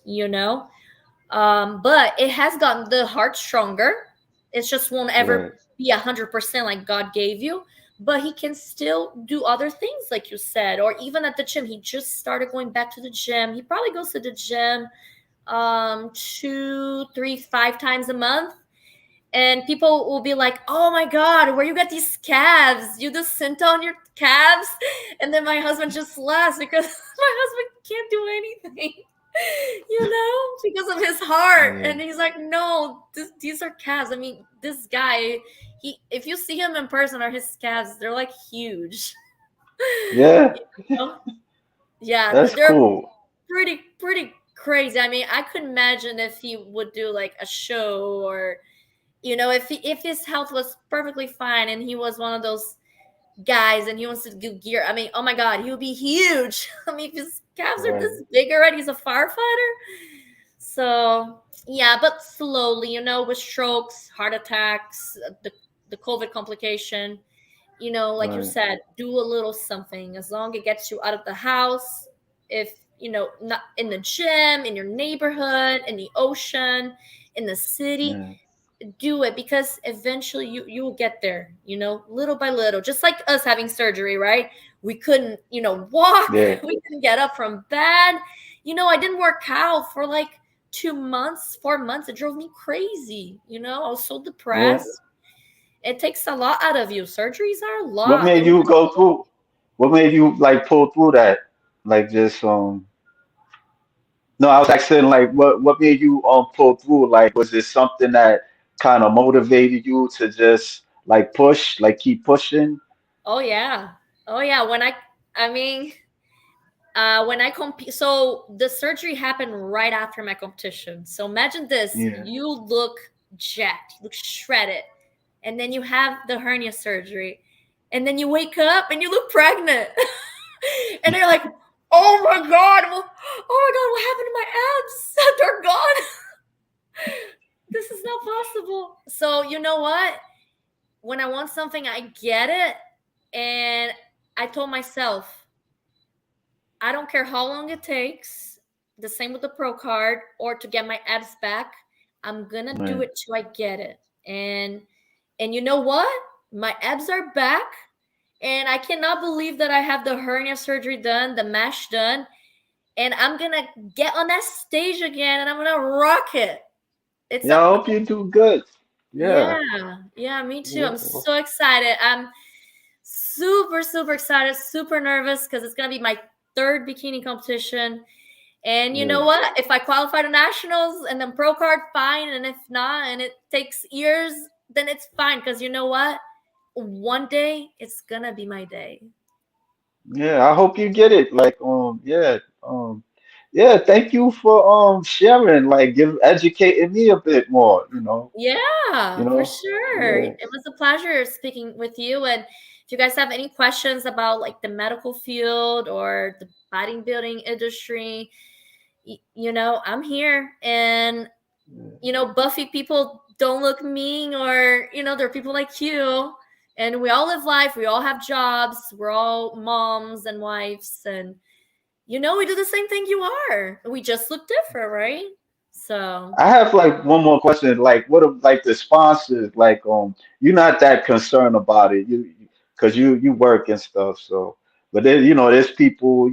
But it has gotten the heart stronger. It just won't ever right. be 100% like God gave you. But he can still do other things, like you said, or even at the gym. He just started going back to the gym. He probably goes to the gym 2, 3, 5 times a month, and people will be like, "Oh my god, where you get these calves? You do Cinta on your calves?" And then my husband just laughs because my husband can't do anything, because of his heart. Yeah. And he's like, "No, these are calves. I mean, this guy, if you see him in person, or his calves, they're like huge." Yeah, You know? Yeah, that's they're cool. pretty crazy. I mean, I could imagine if he would do like a show, or if his health was perfectly fine and he was one of those guys and he wants to do gear. I mean, oh my god, he would be huge. I mean, if his calves are Right. this big already, he's a firefighter. So yeah, but slowly, with strokes, heart attacks, the COVID complication, like you Right. said, do a little something as long as it gets you out of the house. If not in the gym, in your neighborhood, in the ocean, in the city, Yeah. do it, because eventually you will get there, little by little, just like us having surgery, right? We couldn't walk. Yeah. We couldn't get up from bed. I didn't work out for like 2 months, 4 months. It drove me crazy. I was so Yeah. depressed. It takes a lot out of you. Surgeries are a What lot. made And you go through? What made you like pull through that? Like just No, I was asking like what made you pull through? Like was it something that kind of motivated you to just like push, like keep pushing? oh yeah, oh yeah, I mean, when I compete, so the surgery happened right after my competition. So imagine this: Yeah. you look jacked, you look shredded, and then you have the hernia surgery, and then you wake up and you look pregnant, and you're like, "Oh my god! Oh my god! What happened to my abs? They're gone. This is not possible." So you know what? When I want something, I get it, and I told myself, I don't care how long it takes. The same with the pro card, or to get my abs back. I'm gonna do Right. it till I get it. And you know what? My abs are back, and I cannot believe that I have the hernia surgery done, the mesh done, and I'm gonna get on that stage again, and I'm gonna rock it. It's Yeah, a I hope you do good. Yeah. Yeah, yeah, me too. Yeah. I'm so excited. I'm super, super excited, super nervous, because it's gonna be my third bikini competition. And you know Yeah. what? If I qualify to nationals and then pro card, fine. And if not, and it takes years, then it's fine. Because you know what? One day it's gonna be my day. Yeah, I hope you get it. Like, yeah, thank you for sharing, like educating me a bit more, you Yeah, for know. sure. Yeah. It was a pleasure speaking with you. And if you guys have any questions about like the medical field or the bodybuilding industry, I'm here. And Buffy people don't look mean, or there are people like you, and we all live life. We all have jobs. We're all moms and wives, and we do the same thing you are. We just look different, right? So I have like one more question. Like, what if like the sponsors? Like, you're not that concerned about it, because you work and stuff. So, but then there's people,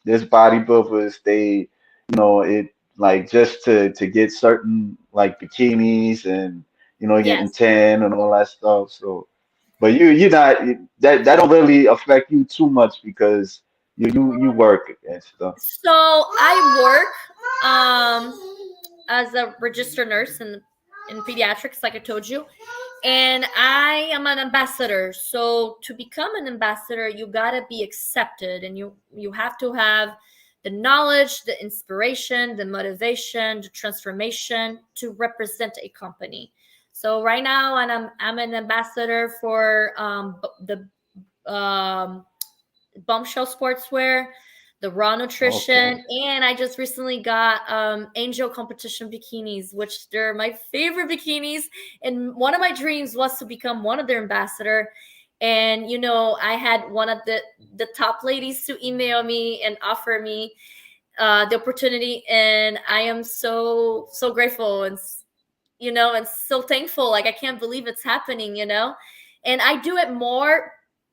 there's bodybuilders. They, it like just to get certain like bikinis and getting yes. tan and all that stuff. So, but you're not that don't really affect you too much because you work and stuff. So I work as a registered nurse in pediatrics, like I told you, and I am an ambassador. So to become an ambassador, you gotta be accepted, and you have to have the knowledge, the inspiration, the motivation, the transformation to represent a company. So right now, and I'm an ambassador for the Bombshell Sportswear, the Raw Okay. Nutrition, and I just recently got Angel Competition bikinis, which they're my favorite bikinis. And one of my dreams was to become one of their ambassador. And I had one of the top ladies to email me and offer me the opportunity, and I am so grateful, and so thankful. Like, I can't believe it's happening. And I do it more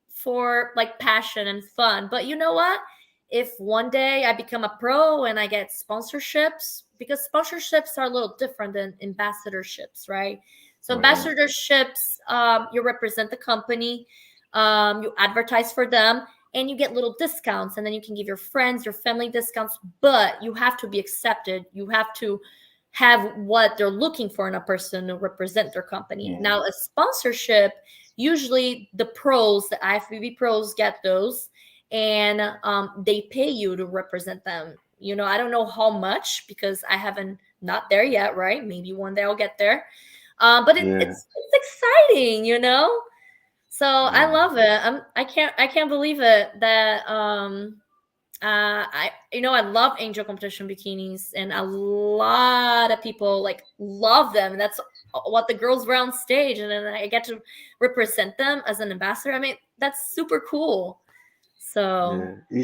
for like passion and fun. But you know what? If one day I become a pro and I get sponsorships, because sponsorships are a little different than ambassadorships, right? So Right. ambassadorships, you represent the company, you advertise for them, and you get little discounts, and then you can give your friends, your family discounts. But you have to be accepted. You have to have what they're looking for in a person to represent their company. Yeah. Now, a sponsorship, usually the pros, the IFBB pros, get those, and they pay you to represent them. I don't know how much because I haven't not there yet, right? Maybe one day I'll get there. But Yeah, it's exciting. So I yeah, love it. I can't believe it that I love angel competition bikinis, and a lot of people like love them. And that's what the girls wear on stage, and then I get to represent them as an ambassador. I mean, that's super cool. So yeah.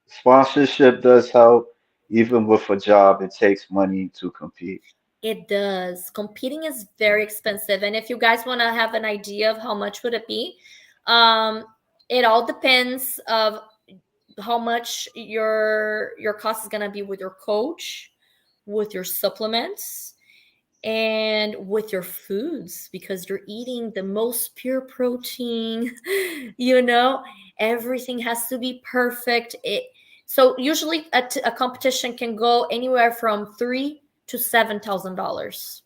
Sponsorship does help. Even with a job, it takes money to compete. it does. Competing is very expensive, and if you guys want to have an idea of how much would it be, um, it all depends of how much your cost is gonna be with your coach, with your supplements, and with your foods because you're eating the most pure protein. you know Everything has to be perfect. So usually a competition can go anywhere from $3,000 to $7,000,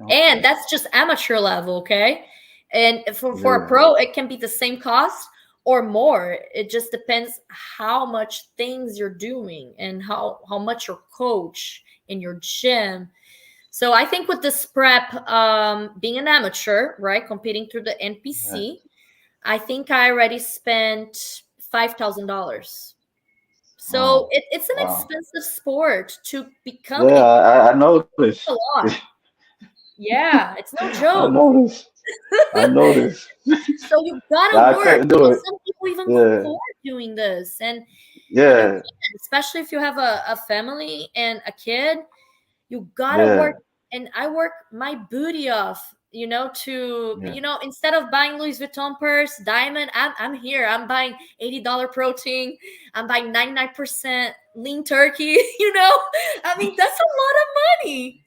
and Okay. that's just amateur level, okay? And for a Yeah, pro it can be the same cost or more. It just depends how much things you're doing and how much your coach in your gym. So I think with this prep, being an amateur, right, competing through the yeah. NPC, I think I already spent $5,000. So Oh, it's an wow. expensive sport to become Yeah, a I noticed. a lot. Yeah, it's no I joke. noticed. I noticed. So you gotta I work. couldn't do it. Some people even go Yeah, poor doing this, and you yeah, can, especially if you have a family and a kid. You gotta work. yeah, And I work my booty off, to yeah. instead of buying Louis Vuitton purse, diamond, I'm here. I'm buying $80 protein. I'm buying 99% lean turkey. I mean, that's a lot of money.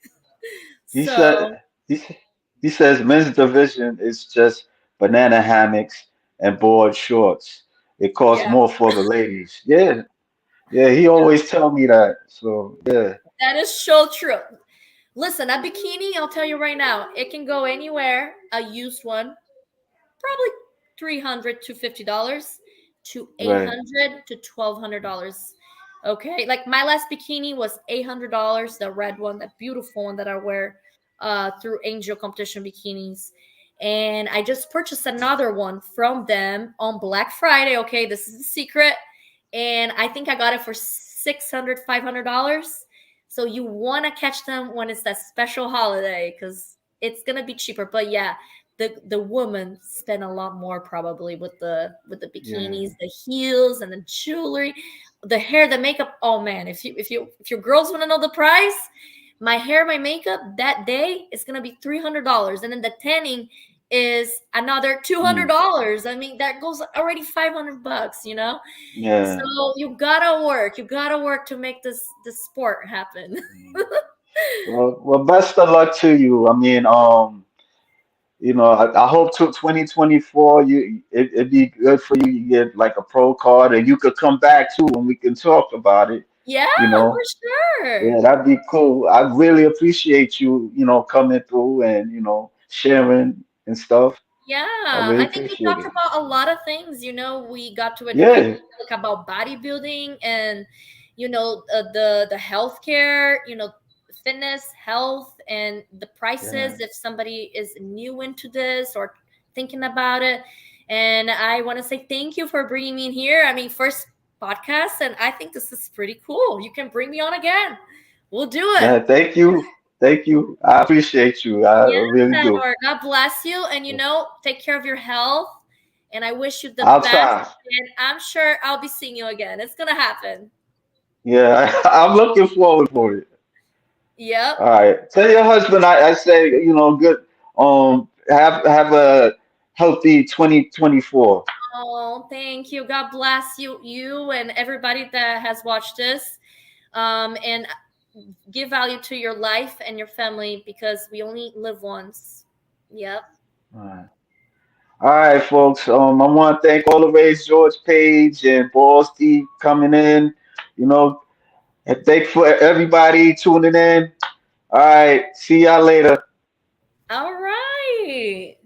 He So said he s- he says men's division is just banana hammocks and board shorts. It costs yeah, more for the ladies. Yeah, yeah. He always tell me that. So yeah, that is so true. Listen, a bikini, I'll tell you right now, it can go anywhere. A used one, probably $300 to $50 to eight right. hundred to $1,200. Okay, like my last bikini was $800. The red one, that beautiful one that I wear through Angel Competition Bikinis, and I just purchased another one from them on Black Friday. Okay, this is the secret, and I think I got it for $600 $500. So you want to catch them when it's that special holiday because it's gonna be cheaper. But yeah, the woman spent a lot more probably with the Yeah, bikinis, the heels, and the jewelry, the hair, the makeup. Oh man, if your girls want to know the price, my hair, my makeup that day is gonna be $300, and then the tanning is another two hundred mm, dollars. I mean, that goes already $500. So yeah. you gotta work to make this sport happen. Mm. Well, best of luck to you. I mean, I hope to 2024 it'd be good for you. You get like a pro card, and you could come back too, and we can talk about it. Yeah, You for know, sure. yeah, that'd be cool. I really appreciate you, coming through and sharing and stuff. Yeah, I really I think we appreciate talked it. about a lot of things. We got to educate Yeah, the public about bodybuilding and the healthcare, fitness, health, and the prices yeah, if somebody is new into this or thinking about it. And I want to say thank you for bringing me in here. I mean, first podcast, and I think this is pretty cool. You can bring me on again. We'll do it. yeah. Thank you. I appreciate you. I Yes, really do. Edward. God bless you. And take care of your health. And I wish you the I'll best. try. And I'm sure I'll be seeing you again. It's gonna happen. Yeah, I'm looking forward for it. Yep. All right. Tell your husband I say, good have a healthy 2024. Oh, thank you. God bless you and everybody that has watched this. And give value to your life and your family because we only live once. Yep. All right. All right, folks. I want to thank all the Race George Page and Ball Steve coming in, you know, and thank for everybody tuning in. All right. See y'all later. All right.